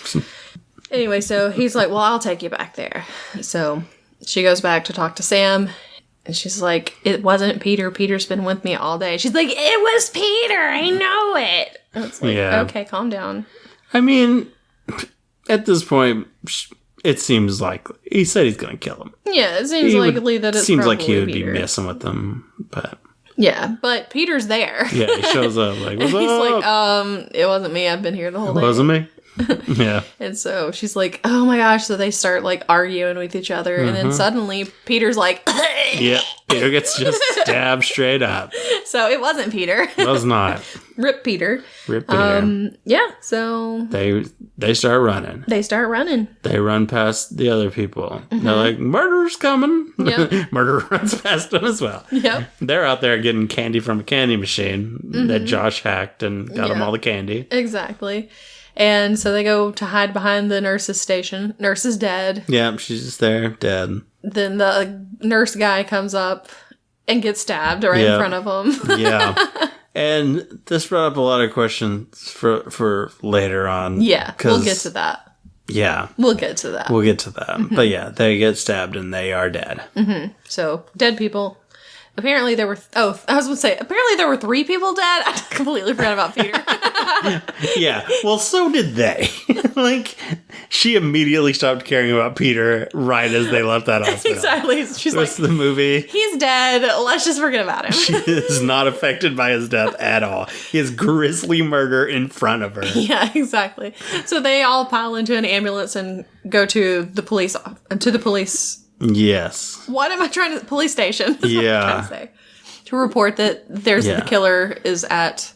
Anyway, so he's like, well, I'll take you back there. So she goes back to talk to Sam. And she's like, it wasn't Peter. Peter's been with me all day. She's like, it was Peter. I know it. And it's like, okay, calm down. I mean, at this point, it seems like he said he's going to kill him. Yeah, it seems likely that it's seems like he would Peter. be messing with them, but yeah, but Peter's there. Yeah, he shows up like, what's he's up? like, it wasn't me. I've been here the whole day. It wasn't me. Yeah. And so she's like, oh my gosh. So they start like arguing with each other. And then suddenly Peter's like, yeah, Peter gets just stabbed straight up. So it wasn't Peter. It was not. Rip Peter. Rip Peter. Yeah, so they start running. They start running. They run past the other people. They're like, murder's coming. Yep. Murder runs past them as well. Yep. They're out there getting candy from a candy machine that Josh hacked and got them all the candy. Exactly. And so they go to hide behind the nurse's station. Nurse is dead. Yeah, she's just there, dead. Then the nurse guy comes up and gets stabbed right in front of him. Yeah. And this brought up a lot of questions for later on. Yeah, we'll get to that. Yeah. We'll get to that. We'll get to that. But yeah, they get stabbed and they are dead. So, dead people. Apparently there were... apparently there were 3 people dead. I completely forgot about Peter. Yeah. Well, so did they. Like, she immediately stopped caring about Peter right as they left that hospital. Exactly. She's like... the movie. He's dead. Let's just forget about him. She is not affected by his death at all. His grisly murder in front of her. Yeah, exactly. So they all pile into an ambulance and go to the police... Yes. What am I trying to... Police station. Yeah. I'm trying to say. To report that the killer is at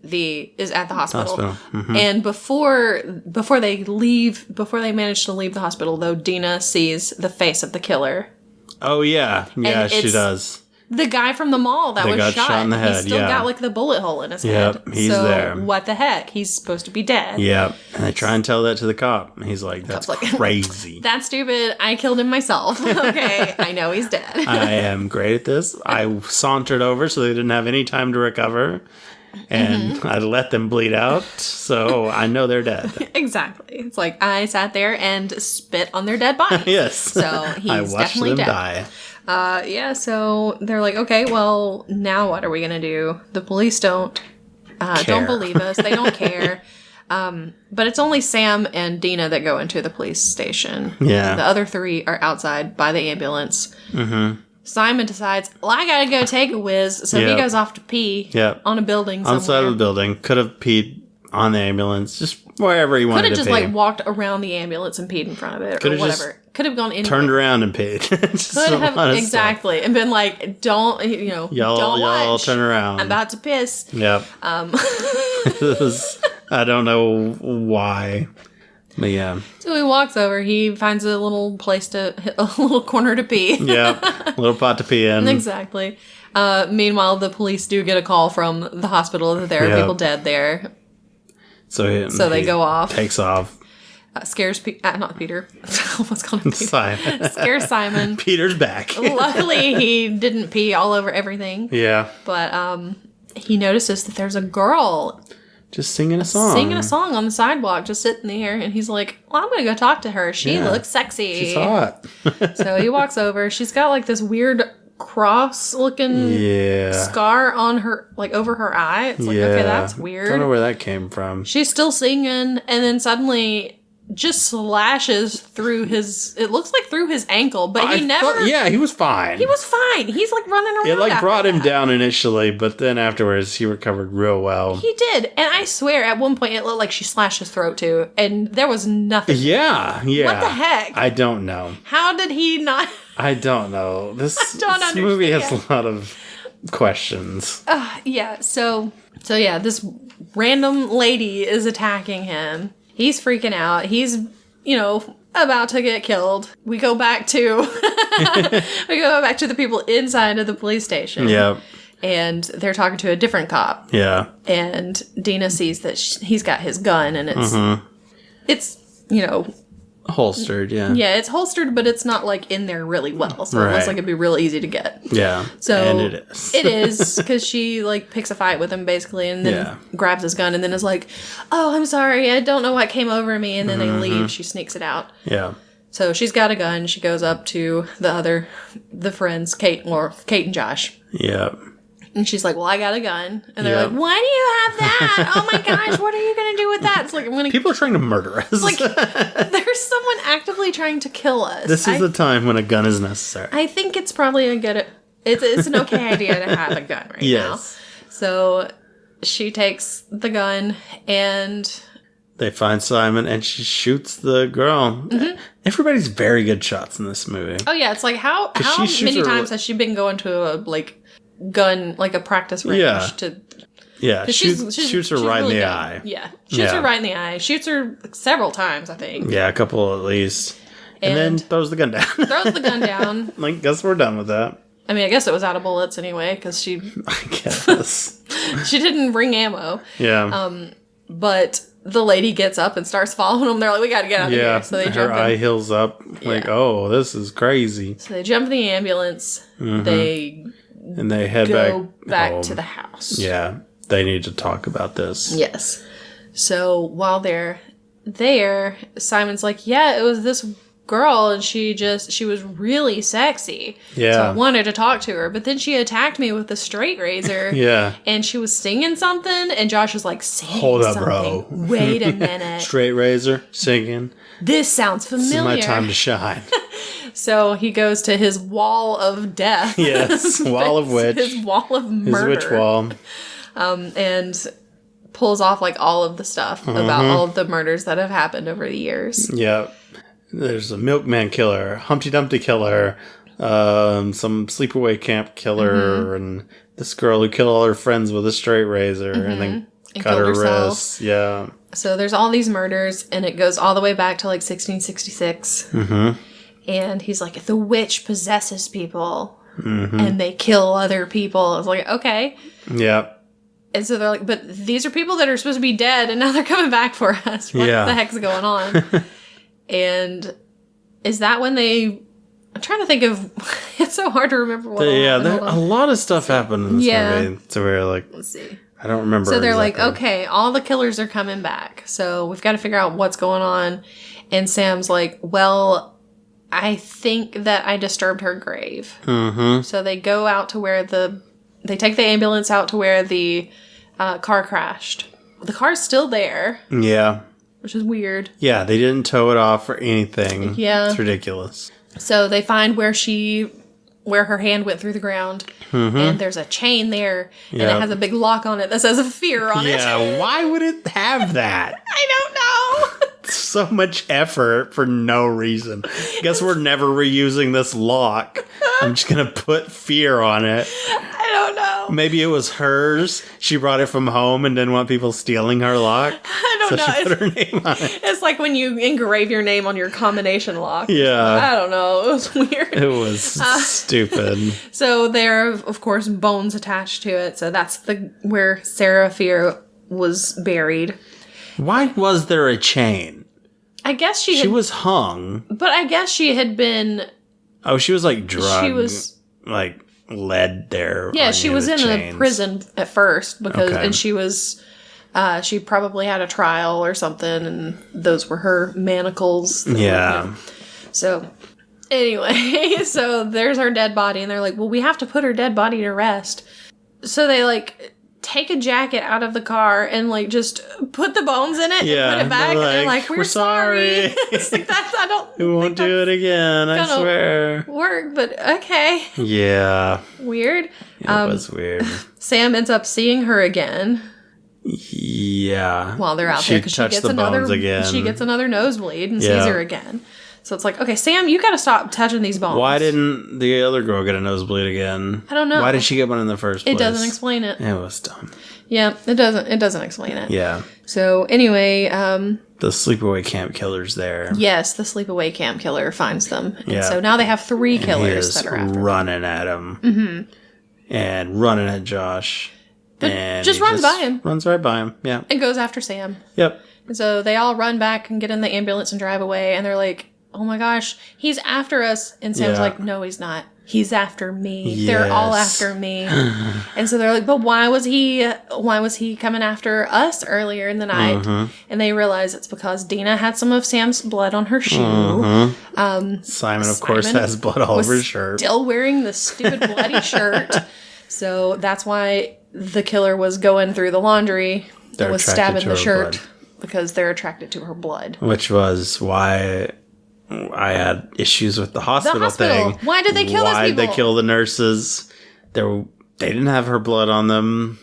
the hospital. And before they manage to leave the hospital, though, Dina sees the face of the the Oh, yeah. Yeah, she does. The guy from the mall that was shot in the head. He still got like the bullet hole in his head. He's there. What the heck? He's supposed to be dead. Yep. And they try and tell that to the cop. And he's like, that's crazy. That's stupid. I killed him myself. Okay. I know he's dead. I am great at this. I sauntered over so they didn't have any time to recover. And I let them bleed out. So I know they're dead. Exactly. It's like I sat there and spit on their dead body. Yes. So he's I watched definitely them dead. die. So they're like, okay, well, now what are we going to do? The police don't believe us. They don't care. But it's only Sam and Dina that go into the police station. Yeah. The other 3 are outside by the ambulance. Simon decides, well, I got to go take a whiz. So he goes off to pee on a building somewhere. On the side of the building. Could have peed on the ambulance. Just wherever he wanted to pee. Could have just walked around the ambulance and peed in front of it or whatever. Could have gone in. Turned around and peed. Could have exactly and been like, don't y'all turn around. I'm about to piss. Yep. I don't know why. But yeah. So he walks over. He finds a little corner to pee. Yeah, a little pot to pee in. Exactly. Meanwhile, the police do get a call from the hospital that there are people dead there. So they go off. Takes off. Scares not Peter. I almost called him Peter. Simon. Scares Simon. Peter's back. Luckily, he didn't pee all over everything. Yeah. But he notices that there's a girl just singing a song. Singing a song on the sidewalk, just sitting there. And he's like, well, I'm going to go talk to her. She looks sexy. She's hot. So he walks over. She's got like this weird cross-looking scar on her, like over her eye. It's like, okay, that's weird. I don't know where that came from. She's still singing, and then suddenly just slashes through his, it looks like through his ankle, but he was fine. He was fine. He's like running around. It like brought him down initially, but then afterwards he recovered real well. He did. And I swear at one point it looked like she slashed his throat too, and there was nothing. Yeah. What the heck? I don't know. How did he not? I don't know. This movie has a lot of questions. Yeah. So this random lady is attacking him. He's freaking out. He's, about to get killed. We go back to the people inside of the police station. Yeah. And they're talking to a different cop. Yeah. And Dina sees that he's got his gun, and it's holstered, yeah. Yeah, it's holstered, but it's not like in there really well. So it looks like it'd be real easy to get. Yeah. So and it is. It is, because she like picks a fight with him basically, and then grabs his gun, and then is like, "Oh, I'm sorry, I don't know what came over me," and then they leave. She sneaks it out. Yeah. So she's got a gun. She goes up to the friends, Kate and Josh. Yeah. And she's like, well, I got a gun. And they're like, why do you have that? Oh my gosh, what are you going to do with that? It's like, people are trying to murder us. Like, there's someone actively trying to kill us. This is the time when a gun is necessary. I think it's probably it's an okay idea to have a gun right now. So she takes the gun, and they find Simon, and she shoots the girl. Everybody's very good shots in this movie. Oh yeah, it's like how many times has she been going to a gun, like a practice range to shoots her right in the eye. Yeah, shoots her right in the eye. Shoots her several times, I think. Yeah, a couple at least, and then throws the gun down. Like, guess we're done with that. I mean, I guess it was out of bullets anyway, because she. I guess she didn't bring ammo. Yeah. But the lady gets up and starts following them. They're like, we got to get out of here. So they jump in. Her eye heals up. Like, oh, this is crazy. So they jump in the ambulance. And they head back to the house. Yeah. They need to talk about this. Yes. So while they're there, Simon's like, yeah, it was this girl, and she was really sexy. Yeah. So I wanted to talk to her, but then she attacked me with a straight razor. Yeah. And she was singing something, and Josh was like, hold up, bro. Wait a minute. Straight razor, singing. This sounds familiar. This is my time to shine. So he goes to his wall of death. Yes, wall of witch. His wall of murder. His witch wall. And pulls off like all of the stuff about all of the murders that have happened over the years. Yeah. There's a milkman killer, Humpty Dumpty killer, some sleepaway camp killer, and this girl who killed all her friends with a straight razor and then cut her wrists. Yeah. So there's all these murders, and it goes all the way back to like 1666. And he's like, the witch possesses people, and they kill other people. It's like, okay. Yeah. And so they're like, but these are people that are supposed to be dead, and now they're coming back for us. What the heck's going on? And is that when I'm trying to think of, it's so hard to remember what a lot of stuff happened in this movie. So we're like, let's see. I don't remember. So they're like, okay, all the killers are coming back. So we've got to figure out what's going on. And Sam's like, well, I think that I disturbed her grave. So they go out to where they take the ambulance out to where the car crashed. The car's still there. Yeah. Which is weird. Yeah, they didn't tow it off or anything. Yeah. It's ridiculous. So they find where her hand went through the ground. And there's a chain there. And it has a big lock on it that says fear on it. Yeah, why would it have that? I don't know. So much effort for no reason. Guess we're never reusing this lock. I'm just going to put fear on it. I don't know. know. Maybe it was hers. She brought it from home and didn't want people stealing her lock. I don't know. She put her name on it. It's like when you engrave your name on your combination lock. Yeah. I don't know. It was weird. It was stupid. So there are, of course, bones attached to it. So that's where Sarah Fear was buried. Why was there a chain? I guess she was hung. But I guess she had been... Oh, she was like drugged. She was... like led there. Yeah, she was in a prison at first because, and she was, she probably had a trial or something, and those were her manacles. Yeah. So, anyway, so there's her dead body, and they're like, well, we have to put her dead body to rest. So they like take a jacket out of the car and like just put the bones in it and put it back, and they're like, we're sorry. It's like we won't do it again, I swear. Work, but okay. Yeah. Weird. It was weird. Sam ends up seeing her again. Yeah. While they're out there, because she gets another nosebleed and sees her again. So it's like, okay, Sam, you got to stop touching these bones. Why didn't the other girl get a nosebleed again? I don't know. Why did she get one in the first place? It doesn't explain it. It was dumb. Yeah, it doesn't explain it. Yeah. So anyway, the sleepaway camp killer's there. Yes, the sleepaway camp killer finds them. And yeah. so now they have 3 killers that are after running at him. Mm-hmm. And running at Josh. But and just runs by him. Runs right by him, yeah. And goes after Sam. Yep. And so they all run back and get in the ambulance and drive away, and they're like, oh my gosh, he's after us. And Sam's like, no, he's not. He's after me. Yes. They're all after me. And so they're like, but why was he coming after us earlier in the night? Mm-hmm. And they realize it's because Dina had some of Sam's blood on her shoe. Mm-hmm. Simon, of course, has blood all over his shirt. Still wearing the stupid bloody shirt. So that's why the killer was going through the laundry and was stabbing the shirt, because they're attracted to her blood. Which was why I had issues with the hospital thing. Why did they kill those people? Why did they kill the nurses? They didn't have her blood on them.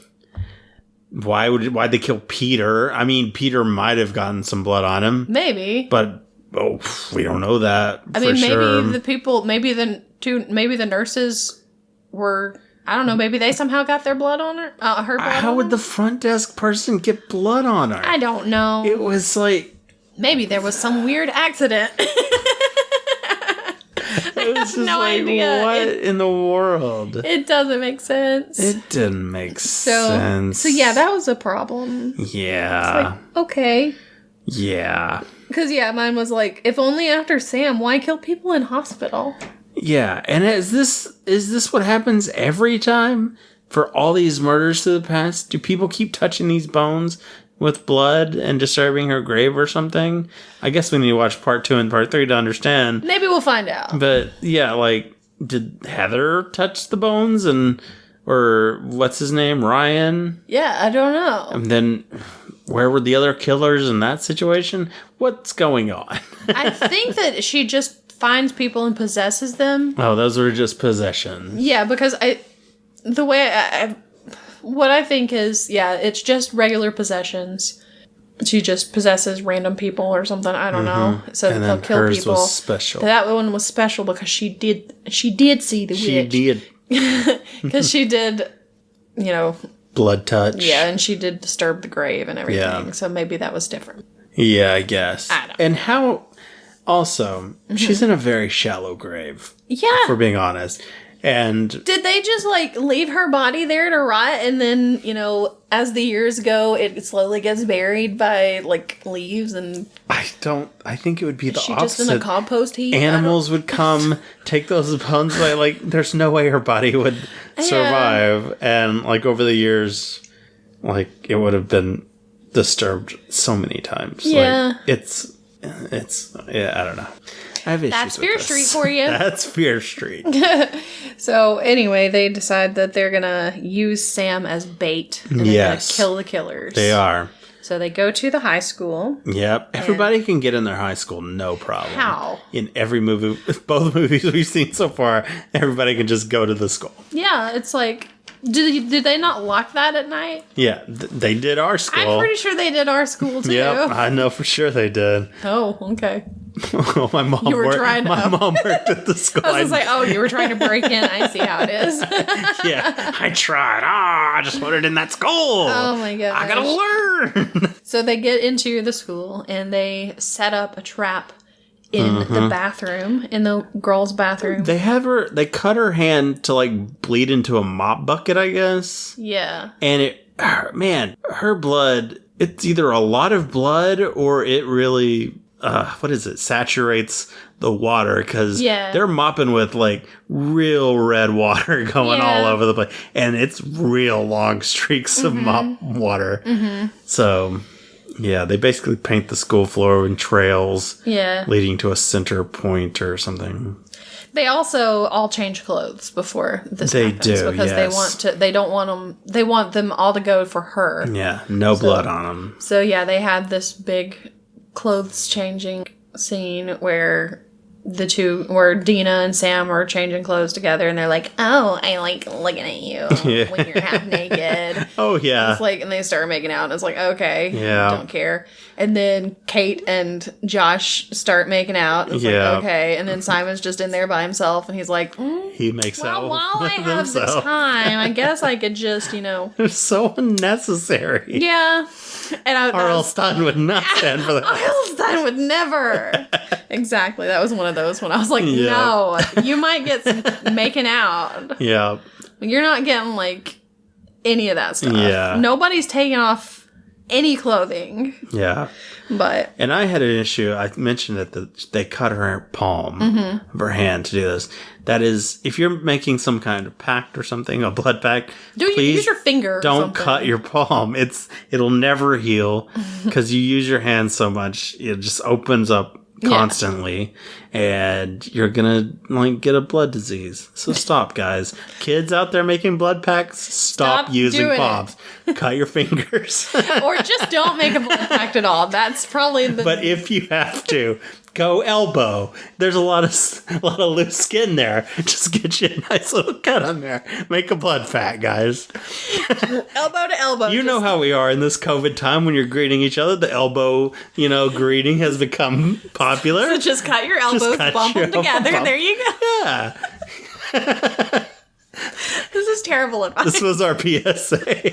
Why'd they kill Peter? I mean, Peter might have gotten some blood on him. Maybe. But we don't know that. I mean, maybe the nurses were, I don't know, maybe they somehow got their blood on her. Her blood. How would the front desk person get blood on her? I don't know. It was like, maybe there was some weird accident. It was just no idea. What in the world? It doesn't make sense. It didn't make sense. So yeah, that was a problem. Yeah. It's like, okay. Yeah. Because mine was like, if only after Sam, why kill people in hospital? Yeah, and is this what happens every time for all these murders to the past? Do people keep touching these bones with blood and disturbing her grave or something? I guess we need to watch part 2 and part 3 to understand. Maybe we'll find out. But yeah, like, did Heather touch the bones or what's his name, Ryan? Yeah, I don't know. And then where were the other killers in that situation? What's going on? I think that she just finds people and possesses them. Oh, those were just possessions. Yeah, because what I think is, it's just regular possessions. She just possesses random people or something. I don't know. So and they'll kill hers people. Was special. That one was special because she did see the witch. She did. Because she did, blood touch. Yeah, and she did disturb the grave and everything. Yeah. So maybe that was different. Yeah, I guess. I don't know. And how, also, she's in a very shallow grave. Yeah. If we're being honest. And did they just leave her body there to rot, and then as the years go it slowly gets buried by leaves? And I think it would be the opposite. Just in a compost heap. Animals would come take those bones away. There's no way her body would survive. And over the years it would have been disturbed so many times. Yeah. It's I don't know. I have issues That's Fear Street for you. That's Fear Street. So anyway, they decide that they're gonna use Sam as bait and they're gonna kill the killers. They are. So they go to the high school. Yep. Everybody can get in their high school, no problem. How? In every movie, both movies we've seen so far, everybody can just go to the school. Yeah, it's like, did they not lock that at night? Yeah, they did our school. I'm pretty sure they did our school too. Yep, I know for sure they did. Oh, okay. My mom worked at the school. I was like, oh, you were trying to break in. I see how it is. Yeah, I tried. I just wanted in that school. Oh my god, I gotta learn. So they get into the school and they set up a trap in the bathroom, in the girl's bathroom. They cut her hand to like bleed into a mop bucket, I guess. Yeah. And her blood, it's either a lot of blood or it really, saturates the water, because they're mopping with like real red water going all over the place. And it's real long streaks of mop water. So, yeah, they basically paint the school floor in trails leading to a center point or something. They also all change clothes before this happens. They do, because they want them all to go for her. Yeah, no blood on them. So yeah, they had this big clothes changing scene where Dina and Sam are changing clothes together, and they're like, "Oh, I like looking at you when you're half naked." Oh yeah, it's like, and they start making out, and it's like, okay, don't care. And then Kate and Josh start making out. And it's like, okay. And then Simon's just in there by himself, and he's like, he makes out while I have the time, I guess I could just, It's so unnecessary. Yeah. And R.L. Stein would not stand for that. R.L. Stein would never. Exactly. That was one of those when I was like, no, you might get some making out. Yeah. You're not getting, like, any of that stuff. Yeah. Nobody's taking off any clothing. Yeah. But. And I had an issue. I mentioned that they cut her palm of her hand to do this. That is, if you're making some kind of pact or something, a blood pact, please use your finger. Don't cut your palm. It'll never heal because you use your hand so much. It just opens up constantly, and you're gonna get a blood disease. So stop, guys. Kids out there making blood packs, stop using palms. Cut your fingers, or just don't make a blood pact at all. That's probably the. But if you have to, go elbow. There's a lot of loose skin there. Just get you a nice little cut on there. Make a blood pact, guys. Elbow to elbow. You know how we are in this COVID time when you're greeting each other. The elbow, greeting has become popular. So just cut your elbows, bump them together. There you go. Yeah. This is terrible advice. This was our PSA.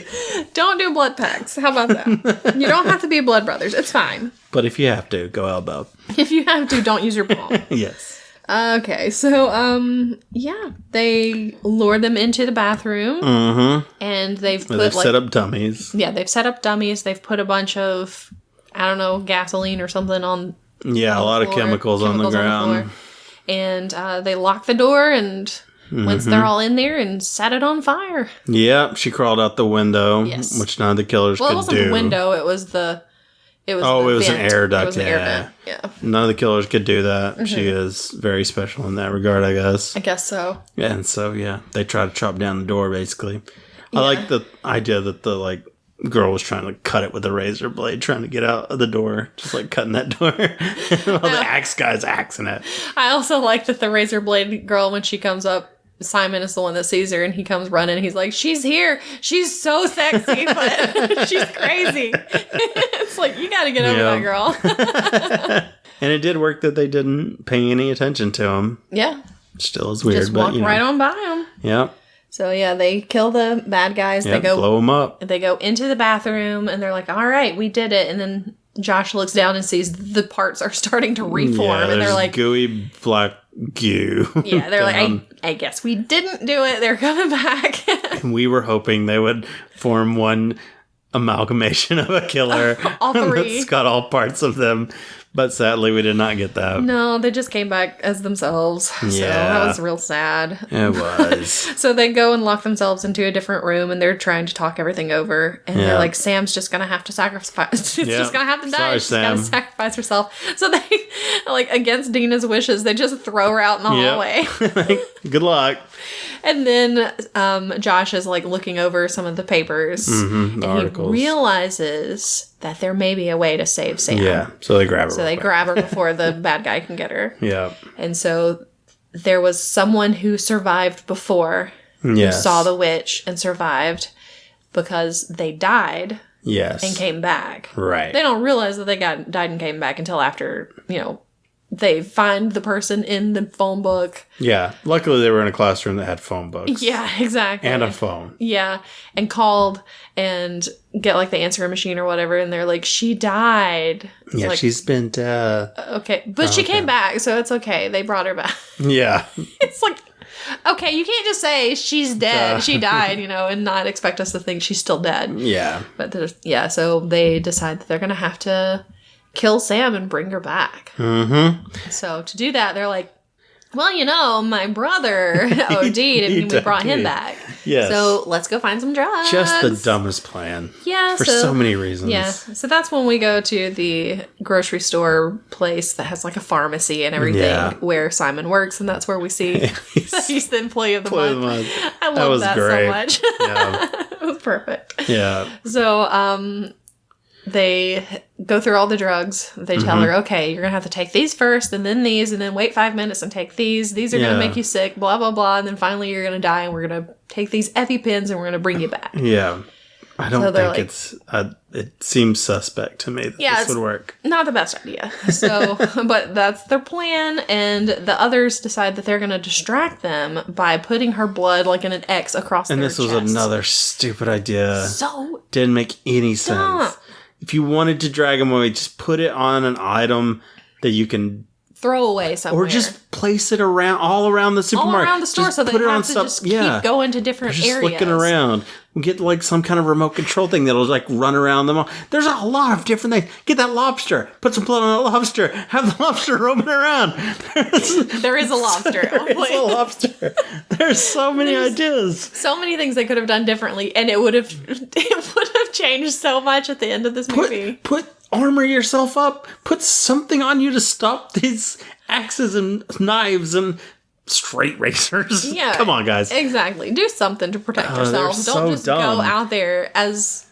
Don't do blood packs. How about that? You don't have to be blood brothers. It's fine. But if you have to, go elbow. If you have to, don't use your palm. Yes. Okay, so, they lure them into the bathroom. Mm-hmm. And they've set up dummies. Yeah, they've set up dummies. They've put a bunch of, gasoline or something on. Yeah, a lot of chemicals on the ground. And they lock the door, and once they're all in there, and set it on fire. Yeah, she crawled out the window, which none of the killers could do. Well, it wasn't the window, it was the... It was an air duct. Air vent. Yeah. None of the killers could do that. Mm-hmm. She is very special in that regard, I guess. I guess so. Yeah, and so they try to chop down the door. Basically, I like the idea that the girl was trying to cut it with a razor blade, trying to get out of the door, just cutting that door. While the axe guy's axing it. I also like that the razor blade girl, when she comes up, Simon is the one that sees her, and he comes running. He's like, "She's here. She's so sexy, but she's crazy." It's like, you got to get over that girl. And it did work that they didn't pay any attention to him. Yeah. Still is weird, just walk right on by him. Yeah. So they kill the bad guys. Yep, they blow them up. They go into the bathroom, and they're like, "All right, we did it." And then Josh looks down and sees the parts are starting to reform, and they're like, gooey black goo. Yeah, they're like, I guess we didn't do it. They're coming back. And we were hoping they would form one amalgamation of a killer. All three. That's got all parts of them. But sadly, we did not get that. No, they just came back as themselves. Yeah. So that was real sad. It was. So they go and lock themselves into a different room, and they're trying to talk everything over. And they're like, Sam's just going to have to sacrifice. She's just going to have to die. She's going to sacrifice herself. So they, against Dina's wishes, they just throw her out in the hallway. Good luck. And then Josh is looking over some of the papers, the articles. He realizes that there may be a way to save Sam. Yeah, so they grab her. So they grab her before the bad guy can get her. Yeah. And so there was someone who survived before, who saw the witch and survived because they died. Yes. And came back. Right. They don't realize that they died and came back until after, they find the person in the phone book. Yeah. Luckily, they were in a classroom that had phone books. Yeah, exactly. And a phone. Yeah. And called and get like the answering machine or whatever. And they're like, she died. It's yeah, like, she's been dead. Okay. But she came back, so it's okay. They brought her back. Yeah. It's like, okay, you can't just say she's dead. She died, and not expect us to think she's still dead. Yeah. But so they decide that they're going to have to kill Sam and bring her back. Mm-hmm. So to do that, they're like, well, my brother OD'd and we brought him back. Yes. So let's go find some drugs. Just the dumbest plan. Yeah. For so many reasons. Yeah. So that's when we go to the grocery store place that has like a pharmacy and everything where Simon works. And that's where we see he's the employee of the month. I love that so much. Yeah. It was perfect. Yeah. So, they go through all the drugs. They tell her, okay, you're going to have to take these first and then these and then wait 5 minutes and take these. These are going to make you sick, blah, blah, blah. And then finally you're going to die and we're going to take these EpiPens and we're going to bring you back. Yeah. I don't think it seems suspect to me that this would work. Not the best idea. So, but that's their plan. And the others decide that they're going to distract them by putting her blood like in an X across their chest. And this was another stupid idea. Didn't make any sense. If you wanted to drag them away, just put it on an item that you can throw away somewhere. Or just place it all around the supermarket. All around the store, just so they have to just keep going to different areas. Just looking around. Get like some kind of remote control thing that'll like run around them all. There's a lot of different things. Get that lobster. Put some blood on that lobster. Have the lobster roaming around. There is a lobster. There's a lobster. There's so many ideas. So many things they could have done differently, and it would have changed so much at the end of this movie. Armor yourself up. Put something on you to stop these axes and knives and straight razors. Yeah. Come on, guys. Exactly. Do something to protect yourselves. Don't just go out there as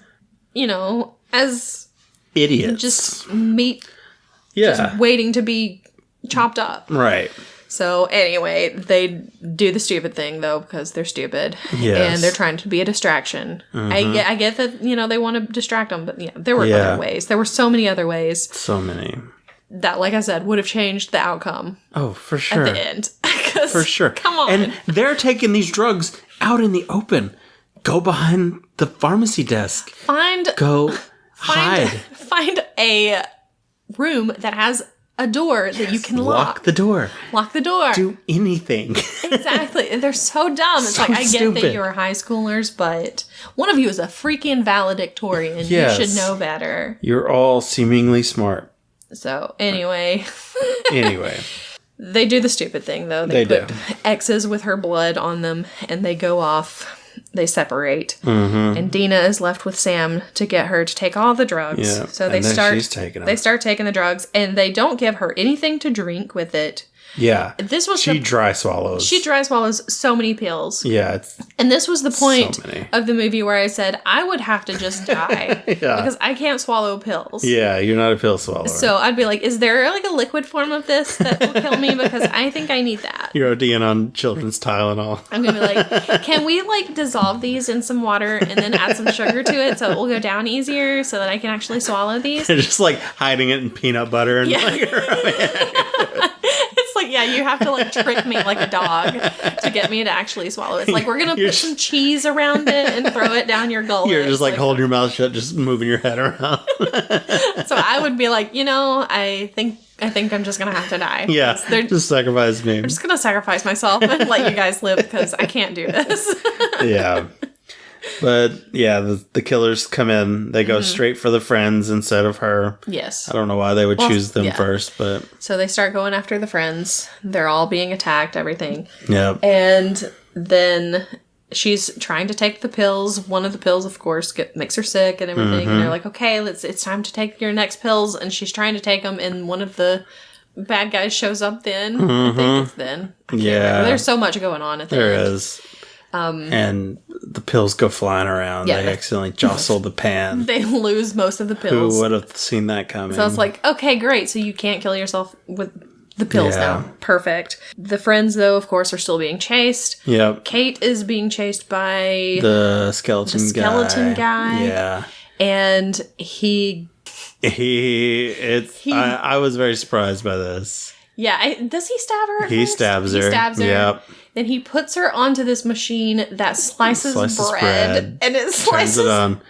idiots. Just meat. Yeah. Just waiting to be chopped up. Right. So anyway, they do the stupid thing though because they're stupid. Yes. And they're trying to be a distraction. Mm-hmm. I get that they want to distract them, but there were other ways. There were so many other ways. So many. That, like I said, would have changed the outcome. Oh, for sure. At the end. For sure. Come on. And they're taking these drugs out in the open. Go behind the pharmacy desk. Hide. Find a room that has a door that you can lock. Lock the door. Lock the door. Do anything. Exactly. They're so dumb. It's I get that you're high schoolers, but one of you is a freaking valedictorian. Yes. You should know better. You're all seemingly smart. So, anyway. They do the stupid thing, though. They put X's with her blood on them, and they go off. They separate. Mm-hmm. And Dina is left with Sam to get her to take all the drugs. Yeah. So they start taking the drugs, and they don't give her anything to drink with it. Yeah. She dry swallows. She dry swallows so many pills. Yeah. And this was the point of the movie where I said I would have to just die. Because I can't swallow pills. Yeah, you're not a pill swallower. So I'd be like, is there like a liquid form of this that will kill me? Because I think I need that. You're ODing on children's Tylenol. I'm going to be like, can we like dissolve these in some water and then add some sugar to it so it will go down easier so that I can actually swallow these? They're just like hiding it in peanut butter and it's like, you have to like trick me like a dog to get me to actually swallow it. It's like, we're going to put some cheese around it and throw it down your gullet. You're just like holding your mouth shut, just moving your head around. So I would be like, I think I'm just going to have to die. Yeah, just sacrifice me. I'm just going to sacrifice myself and let you guys live because I can't do this. Yeah. But yeah, the killers come in. They go straight for the friends instead of her. Yes. I don't know why they would choose them first, but so they start going after the friends. They're all being attacked, everything. Yeah. And then she's trying to take the pills. One of the pills, of course, makes her sick and everything. And they're like, "Okay, it's time to take your next pills." And she's trying to take them, and one of the bad guys shows up. Then I think it's then. Yeah. There's so much going on at the end. There is. And the pills go flying around. Yeah, they accidentally jostle the pan. They lose most of the pills. Who would have seen that coming? So it's like, okay, great. So you can't kill yourself with the pills now. Perfect. The friends, though, of course, are still being chased. Yep. Kate is being chased by the skeleton guy. Yeah. And I was very surprised by this. Yeah, does he stab her? He stabs her. He stabs her. Yep. Then he puts her onto this machine that slices bread. And it slices... Turns it on.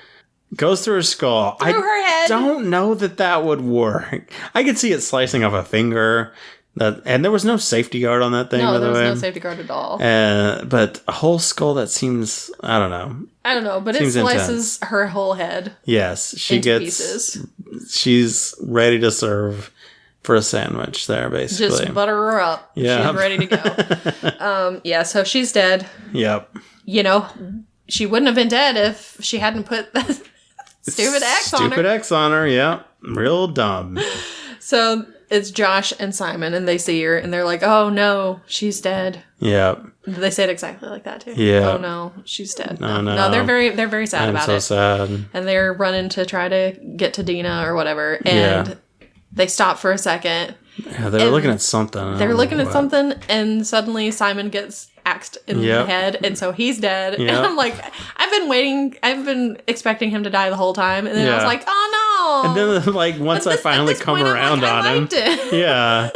Goes through her skull. Through her head. I don't know that would work. I could see it slicing off a finger. And there was no safety guard on that thing, by the way. No, there was no safety guard at all. But a whole skull, that seems... I don't know, but it slices her whole head. Yes, she gets pieces. She's ready to serve for a sandwich there, basically. Just butter her up. Yeah. She's ready to go. So she's dead. Yep. She wouldn't have been dead if she hadn't put that stupid X on her. Stupid X on her, yeah. Real dumb. So it's Josh and Simon, and they see her, and they're like, oh no, she's dead. Yep. They say it exactly like that, too. Yeah. Oh no, she's dead. No, they're very sad about it. I'm so sad. And they're running to try to get to Dina or whatever, and they stop for a second. Yeah, they're looking at something. They're looking at something, and suddenly Simon gets axed in the head, and so he's dead. Yep. And I'm like, I've been expecting him to die the whole time, and then I was like, oh no. And then, once I finally come around on him, yeah,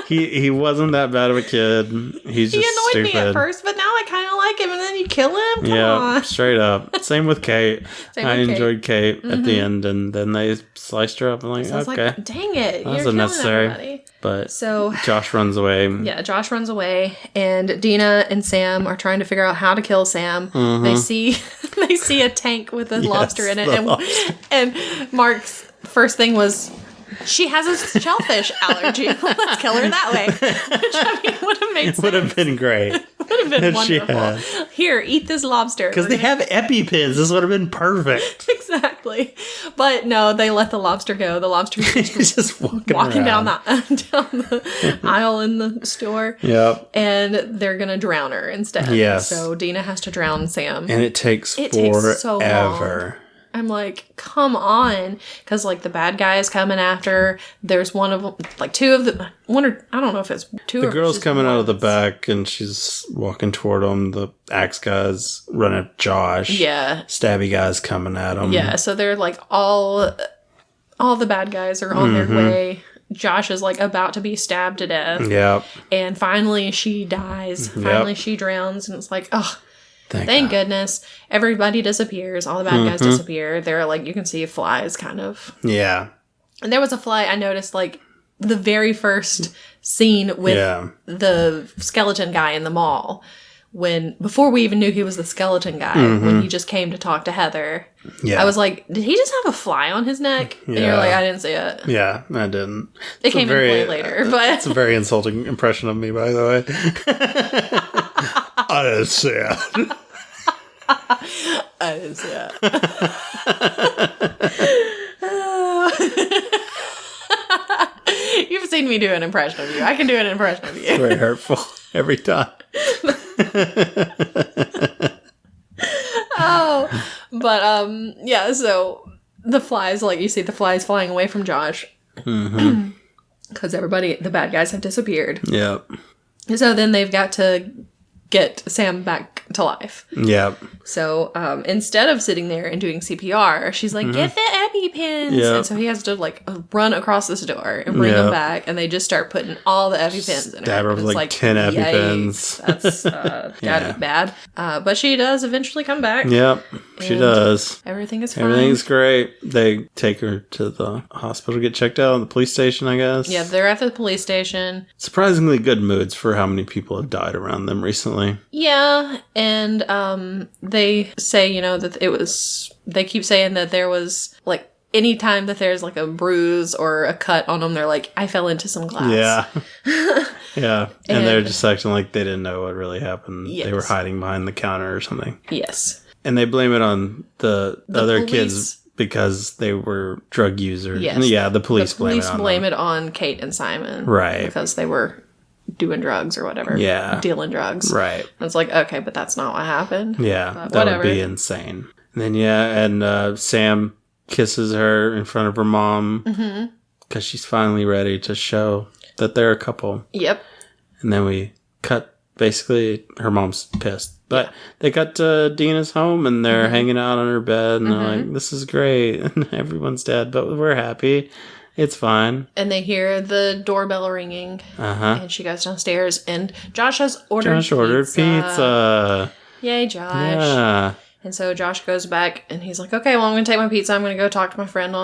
he wasn't that bad of a kid. He annoyed me at first, but now I kind of like him, and then you kill him? Come on. Straight up. Same with Kate. I enjoyed Kate at the end, and then they sliced her up, and I was okay. Like, dang it, that was unnecessary. Everybody. But so Josh runs away. Yeah, Josh runs away, and Dina and Sam are trying to figure out how to kill Sam. Mm-hmm. They see a tank with a lobster in it, and Mark's first thing was, she has a shellfish allergy. Let's kill her that way. Which, I mean, would have made sense. Would have been great. Would have been wonderful. Here, eat this lobster. Because they have EpiPens. This would have been perfect. Exactly. But no, they let the lobster go. The lobster is just walking down the aisle in the store. Yep. And they're going to drown her instead. Yes. So Dina has to drown Sam. And it takes so long. I'm like, come on. Because, the bad guy is coming after. There's one of them, two of them. I don't know if it's two The girl's coming out of the back, and she's walking toward him. The axe guy's running at Josh. Yeah. Stabby guy's coming at him. Yeah, so they're, all the bad guys are on their way. Josh is, about to be stabbed to death. Yep. And finally she dies. Finally she drowns, and it's like, oh, Thank goodness. Everybody disappears. All the bad guys disappear. They're you can see flies kind of. Yeah. And there was a fly I noticed the very first scene with the skeleton guy in the mall. Before we even knew he was the skeleton guy, when he just came to talk to Heather. Yeah. I was like, did he just have a fly on his neck? Yeah. And you're like, I didn't see it. Yeah, I didn't. It came in play later, but it's a very insulting impression of me, by the way. I didn't see it. I didn't see it. You've seen me do an impression of you. I can do an impression of you. It's very hurtful every time. So the flies, you see the flies flying away from Josh. Because the bad guys have disappeared. Yep. So then they've got to get Sam back to life. Yep. So instead of sitting there and doing CPR, she's like, get the EpiPens. Yep. And so he has to run across this door and bring them back. And they just start putting all the EpiPens in her. Stab her with 10 EpiPens. That's gotta be bad. But she does eventually come back. Yep. She does. Everything is fine. Everything's great. They take her to the hospital, get checked out, the police station, I guess. Yeah, they're at the police station. Surprisingly good moods for how many people have died around them recently. Yeah, and they say, that it was... They keep saying that there was, anytime that there's, a bruise or a cut on them, they're like, I fell into some glass. Yeah. Yeah. And they're just acting like they didn't know what really happened. Yes. They were hiding behind the counter or something. Yes. And they blame it on the other police. Kids because they were drug users. Yes. Yeah, the police blame it on Kate and Simon. Right. Because they were doing drugs or whatever. Yeah. Dealing drugs. Right. And it's like, okay, but that's not what happened. Yeah. That whatever. Would be insane. And then, Sam kisses her in front of her mom because she's finally ready to show that they're a couple. Yep. And then we cut, basically, her mom's pissed. But they got to Dina's home, and they're hanging out on her bed, and they're like, this is great, and everyone's dead, but we're happy. It's fine. And they hear the doorbell ringing. And she goes downstairs, and Josh has ordered pizza. Yay, Josh. Yeah. And so Josh goes back, and he's like, okay, well, I'm going to take my pizza. I'm going to go talk to my friend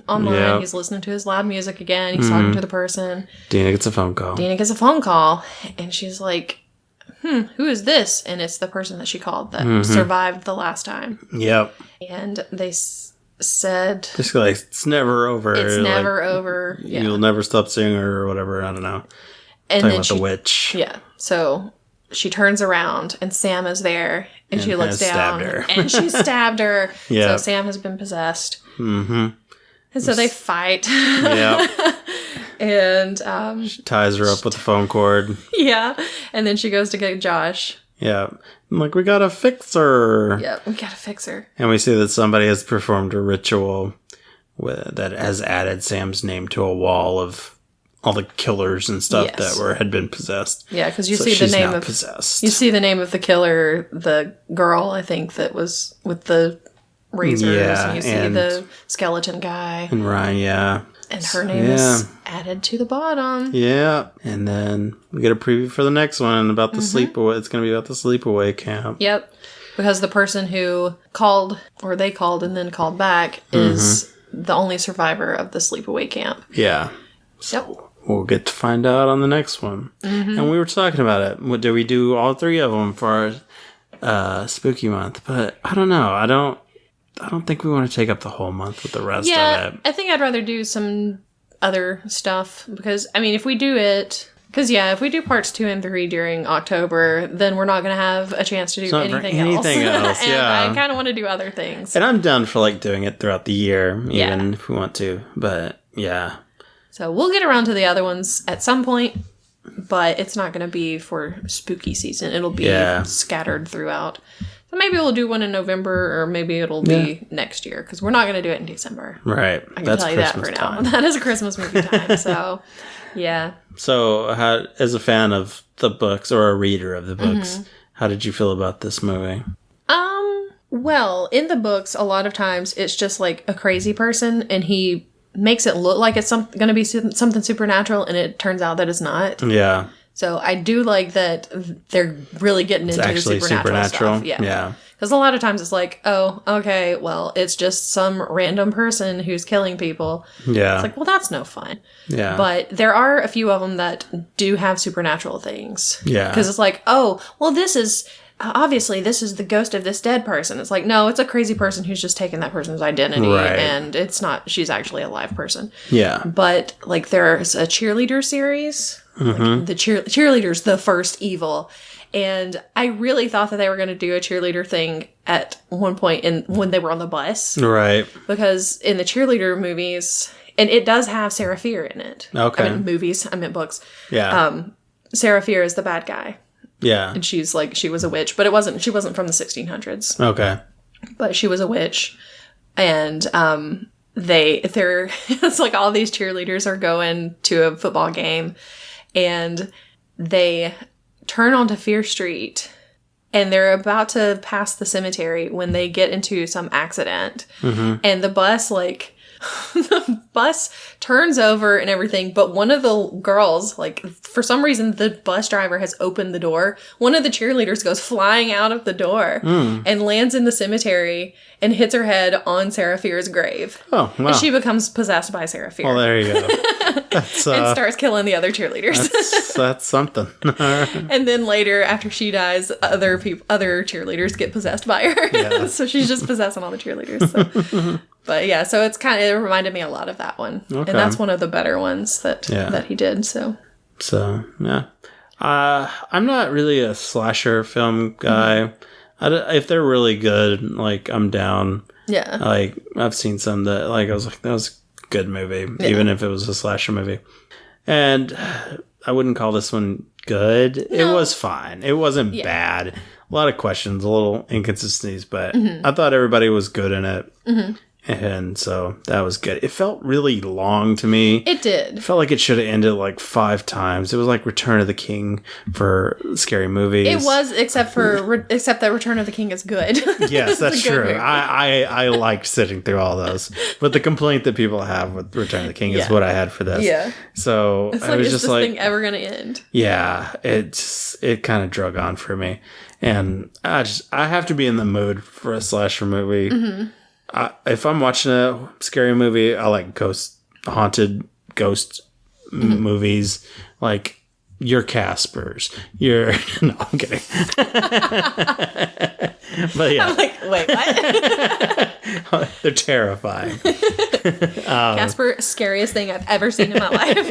online. Yep. He's listening to his loud music again. He's talking to the person. Dina gets a phone call. And she's like, who is this? And it's the person that she called that survived the last time. Yep. And they said... Just like, it's never over. It's never over. Yeah. You'll never stop seeing her or whatever. I don't know. And talking about the witch. Yeah. So she turns around, and Sam is there. And she looks down, and she stabbed her. Yeah. So Sam has been possessed. And so they fight. Yeah. And she ties her up with the phone cord. Yeah. And then she goes to get Josh. Yeah. I'm like, we gotta fix her. Yeah, we gotta fix her. And we see that somebody has performed a ritual that has added Sam's name to a wall of all the killers and stuff that had been possessed. Yeah, because you see the name of possessed. You see the name of the killer, the girl, I think, that was with the razors. Yeah, and you see the skeleton guy. And Ryan, And her name is added to the bottom. Yeah. And then we get a preview for the next one about the sleepaway. It's going to be about the sleepaway camp. Yep. Because the person who called, or they called and then called back, is the only survivor of the sleepaway camp. Yeah. So we'll get to find out on the next one. And we were talking about it. What do we do all three of them for our spooky month? But I don't know. I don't think we want to take up the whole month with the rest of it. I think I'd rather do some other stuff because, I mean, if we do it... Because, if we do parts 2 and 3 during October, then we're not going to have a chance to do anything else. And I kind of want to do other things. And I'm down for, doing it throughout the year, even if we want to. But, yeah. So we'll get around to the other ones at some point, but it's not going to be for spooky season. It'll be scattered throughout. So maybe we'll do one in November, or maybe it'll be next year, because we're not going to do it in December. Right. I can tell you that for now. That is a Christmas movie time, so, yeah. So, as a fan of the books, or a reader of the books, how did you feel about this movie? Well, in the books, a lot of times, it's just, a crazy person, and he makes it look like it's going to be something supernatural, and it turns out that it's not. Yeah. So I do like that they're really getting into the supernatural stuff. Yeah. Because a lot of times it's like, oh, okay, well, it's just some random person who's killing people. Yeah. It's like, well, that's no fun. Yeah. But there are a few of them that do have supernatural things. Yeah. Because it's like, oh, well, this is the ghost of this dead person. It's like, no, it's a crazy person who's just taken that person's identity. Right. And it's not, she's actually a live person. Yeah. But, there's a cheerleader series. The cheerleader's the first evil. And I really thought that they were going to do a cheerleader thing at one point when they were on the bus. Right. Because in the cheerleader movies, and it does have Sarah Fear in it. Okay. I meant movies. I meant books. Yeah. Sarah Fear is the bad guy. Yeah. And she was a witch, but she wasn't from the 1600s. Okay. But she was a witch. And, it's like all these cheerleaders are going to a football game. And they turn onto Fear Street, and they're about to pass the cemetery when they get into some accident. And the bus, the bus turns over and everything, but one of the girls, for some reason, the bus driver has opened the door. One of the cheerleaders goes flying out of the door and lands in the cemetery and hits her head on Sarah Fear's grave. Oh, wow. And she becomes possessed by Sarah Fear. Well, there you go. And starts killing the other cheerleaders. That's something. And then later, after she dies, other cheerleaders get possessed by her. Yeah. So she's just possessing all the cheerleaders. So. But yeah, so it reminded me a lot of that one. Okay. And that's one of the better ones that he did. So yeah. I'm not really a slasher film guy. If they're really good, I'm down. Yeah. I've seen some that I was like, that was a good movie, even if it was a slasher movie. And I wouldn't call this one good. No. It was fine. It wasn't bad. A lot of questions, a little inconsistencies, but I thought everybody was good in it. And so that was good. It felt really long to me. It did. It felt like it should have ended like 5 times. It was like Return of the King for scary movies. It was, except that Return of the King is good. Yes, that's true. I liked sitting through all those. But the complaint that people have with Return of the King is what I had for this. Yeah. So it's I was is just this like, thing ever going to end? Yeah, it kind of drug on for me. And I have to be in the mood for a slasher movie. Mm-hmm. If I'm watching a scary movie, I like haunted ghost movies, like your Caspers. No, I'm kidding. But yeah, I'm like, wait, what? They're terrifying. Casper, scariest thing I've ever seen in my life.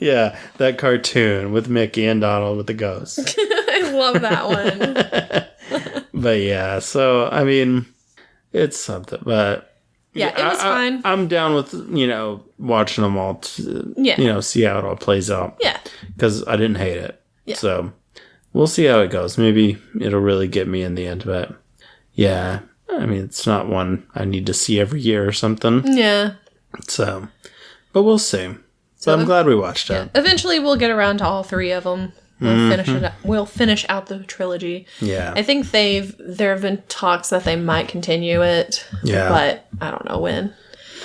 Yeah, that cartoon with Mickey and Donald with the ghost. I love that one. But yeah, so I mean, it's something. But yeah, it was fine. I'm down with watching them all. See how it all plays out. Yeah, because I didn't hate it. Yeah. So we'll see how it goes. Maybe it'll really get me in the end. But yeah, I mean, it's not one I need to see every year or something. Yeah. So, but we'll see. So I'm glad we watched it. Eventually, we'll get around to all 3 of them. We'll finish out the trilogy. Yeah. I think there have been talks that they might continue it. Yeah. But I don't know when.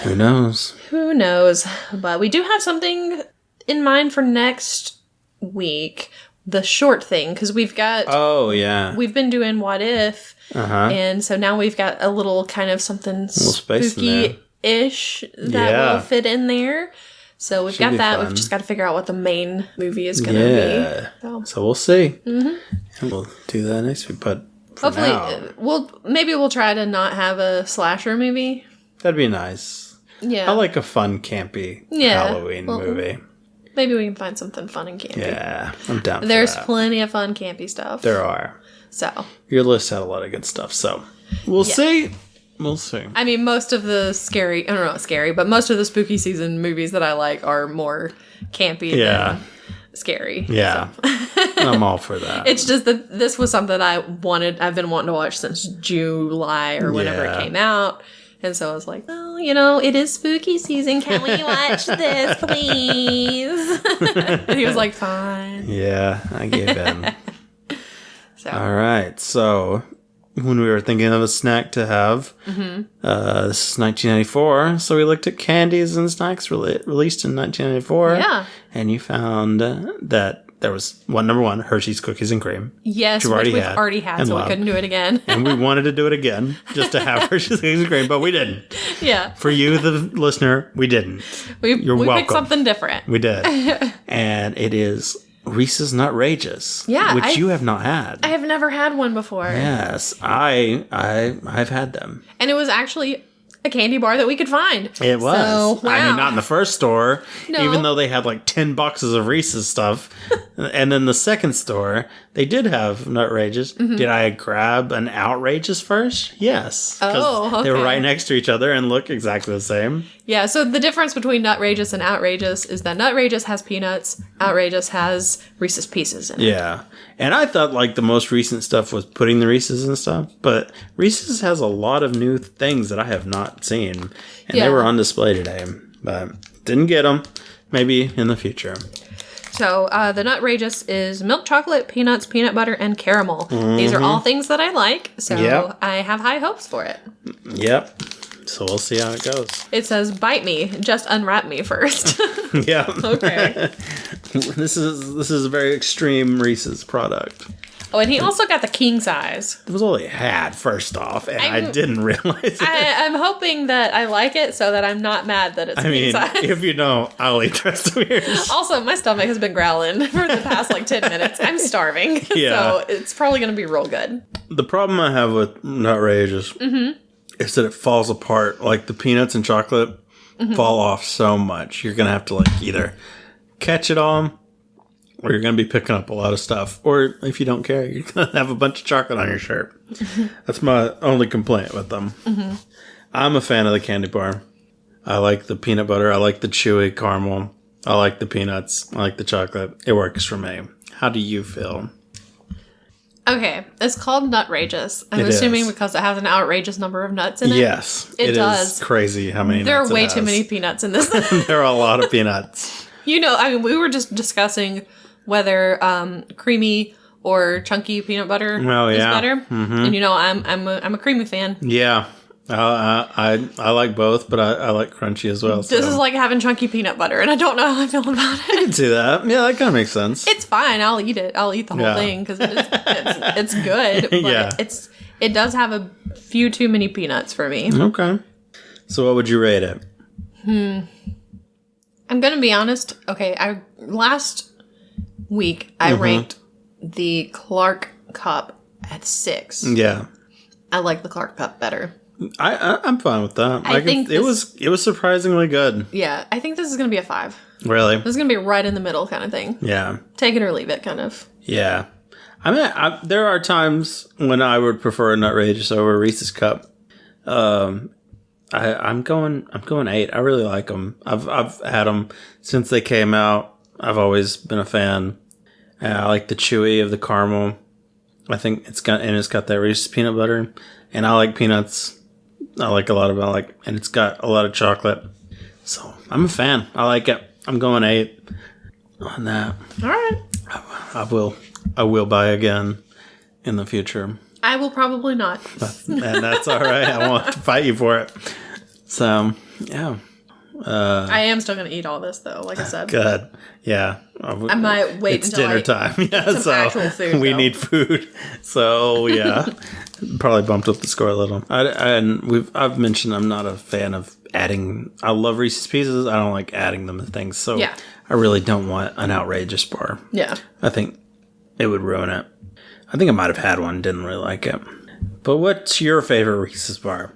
Who knows? Who knows? But we do have something in mind for next week. The short thing, because we've got... Oh, yeah. We've been doing What If. Uh-huh. And so now we've got a little kind of something spooky-ish that will fit in there. So we've got that. Fun. We've just got to figure out what the main movie is going to be. So we'll see. Mm-hmm. And we'll do that next week. But hopefully, now, we'll try to not have a slasher movie. That'd be nice. Yeah. I like a fun, campy Halloween movie. Maybe we can find something fun and campy. Yeah, I'm down for There's that. plenty of fun, campy stuff. There are. So. Your list had a lot of good stuff, so we'll see. We'll see. I mean, most of the but most of the spooky season movies that I like are more campy than scary. Yeah. So. I'm all for that. It's just that this was something I've been wanting to watch since July or whenever it came out. And so I was like, oh, it is spooky season. Can we watch this, please? And he was like, fine. Yeah, I gave in. So. All right. So when we were thinking of a snack to have, this is 1994. So we looked at candies and snacks released in 1994. Yeah. And you found that there was number one, Hershey's Cookies and Cream. Yes, which we've already had, so we couldn't do it again. And we wanted to do it again, just to have Hershey's Cookies and Cream, but we didn't. Yeah. For you, the listener, we didn't. You're welcome. We picked something different. We did. And it is Reese's Nutrageous. Yeah. Which you have not had. I have never had one before. Yes. I've had them. And it was actually a candy bar that we could find. It was. So, wow. I mean, not in the first store, no. Even though they had like 10 boxes of Reese's stuff. And then the second store, they did have Nutrageous. Mm-hmm. Did I grab an Outrageous first? Yes. Oh, okay. They were right next to each other and look exactly the same. Yeah, so the difference between Nutrageous and Outrageous is that Nutrageous has peanuts, Outrageous has Reese's Pieces in it. Yeah. And I thought like the most recent stuff was putting the Reese's and stuff, but Reese's has a lot of new things that I have not seen, and they were on display today, but didn't get them. Maybe in the future. So the Nutrageous is milk chocolate, peanuts, peanut butter, and caramel. Mm-hmm. These are all things that I like, so I have high hopes for it. Yep. So we'll see how it goes. It says, bite me, just unwrap me first. Yeah. Okay. This is a very extreme Reese's product. Oh, and he also got the king size. It was all he had, first off, and I didn't realize it. I'm hoping that I like it so that I'm not mad that it's king size. If you don't, I'll eat the rest of yours. Also, my stomach has been growling for the past 10 minutes. I'm starving. Yeah. So it's probably going to be real good. The problem I have with Nutrageous is that it falls apart. Like the peanuts and chocolate fall off so much. You're going to have to either catch it all, or you're going to be picking up a lot of stuff. Or if you don't care, you're going to have a bunch of chocolate on your shirt. That's my only complaint with them. I'm a fan of the candy bar. I like the peanut butter. I like the chewy caramel. I like the peanuts. I like the chocolate. It works for me. How do you feel? Okay, it's called Nutrageous. I'm assuming because it has an outrageous number of nuts in it. Yes, it does. Crazy how many. There nuts are way too many peanuts in this. There are a lot of peanuts. You know, I mean, we were just discussing whether creamy or chunky peanut butter is better, and you know, I'm a creamy fan. Yeah. I like both, but I like crunchy as well. This is like having chunky peanut butter, and I don't know how I feel about it. I can see that. Yeah, that kind of makes sense. It's fine. I'll eat it. I'll eat the whole thing because it's good. But it does have a few too many peanuts for me. Okay. So what would you rate it? I'm gonna be honest. Okay, last week I ranked the Clark Cup at 6. Yeah. I like the Clark Cup better. I'm fine with that. I think it was surprisingly good. Yeah, I think this is gonna be a 5. Really? This is gonna be right in the middle kind of thing. Yeah. Take it or leave it, kind of. Yeah. I mean, there are times when I would prefer a Nutrageous over Reese's Cup. I'm going 8. I really like them. I've had them since they came out. I've always been a fan. I like the chewy of the caramel. I think it's got that Reese's peanut butter, and I like peanuts. I like a lot of and it's got a lot of chocolate. So I'm a fan. I like it. I'm going 8 on that. All right. I will buy again in the future. I will probably not. And that's all right. I won't have to fight you for it. So, yeah. I am still going to eat all this, though, like I said. Good. Yeah. I might wait it's until dinner time. Yeah, some actual food, we need food. So, yeah. Probably bumped up the score a little. I've mentioned I'm not a fan of adding. I love Reese's Pieces. I don't like adding them to things. So, yeah. I really don't want an outrageous bar. Yeah. I think it would ruin it. I think I might have had one, didn't really like it. But what's your favorite Reese's bar?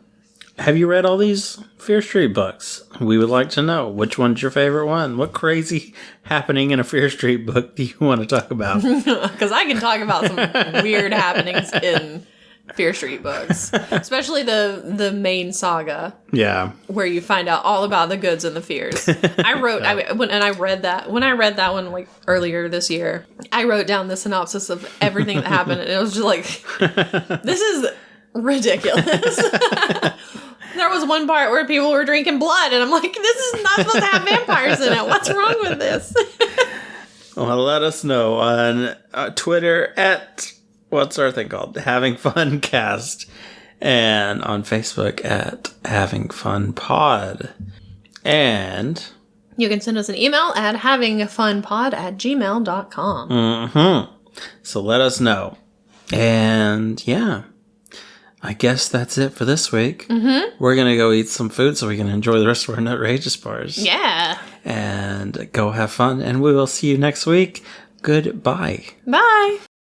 Have you read all these Fear Street books? We would like to know. Which one's your favorite one? What crazy happening in a Fear Street book do you want to talk about? Because I can talk about some weird happenings in Fear Street books. Especially the main saga. Yeah. Where you find out all about the goods and the fears. When I read that one like earlier this year, I wrote down the synopsis of everything that happened, and it was just like, this is ridiculous. There was one part where people were drinking blood, and I'm like, this is not supposed to have vampires in it. What's wrong with this? Well, let us know on Twitter at, what's our thing called? Having Fun Cast. And on Facebook at Having Fun Pod. And you can send us an email at havingfunpod@gmail.com. Mm-hmm. So let us know. And yeah. I guess that's it for this week. Mm-hmm. We're going to go eat some food so we can enjoy the rest of our Nutrageous bars. Yeah. And go have fun. And we will see you next week. Goodbye. Bye.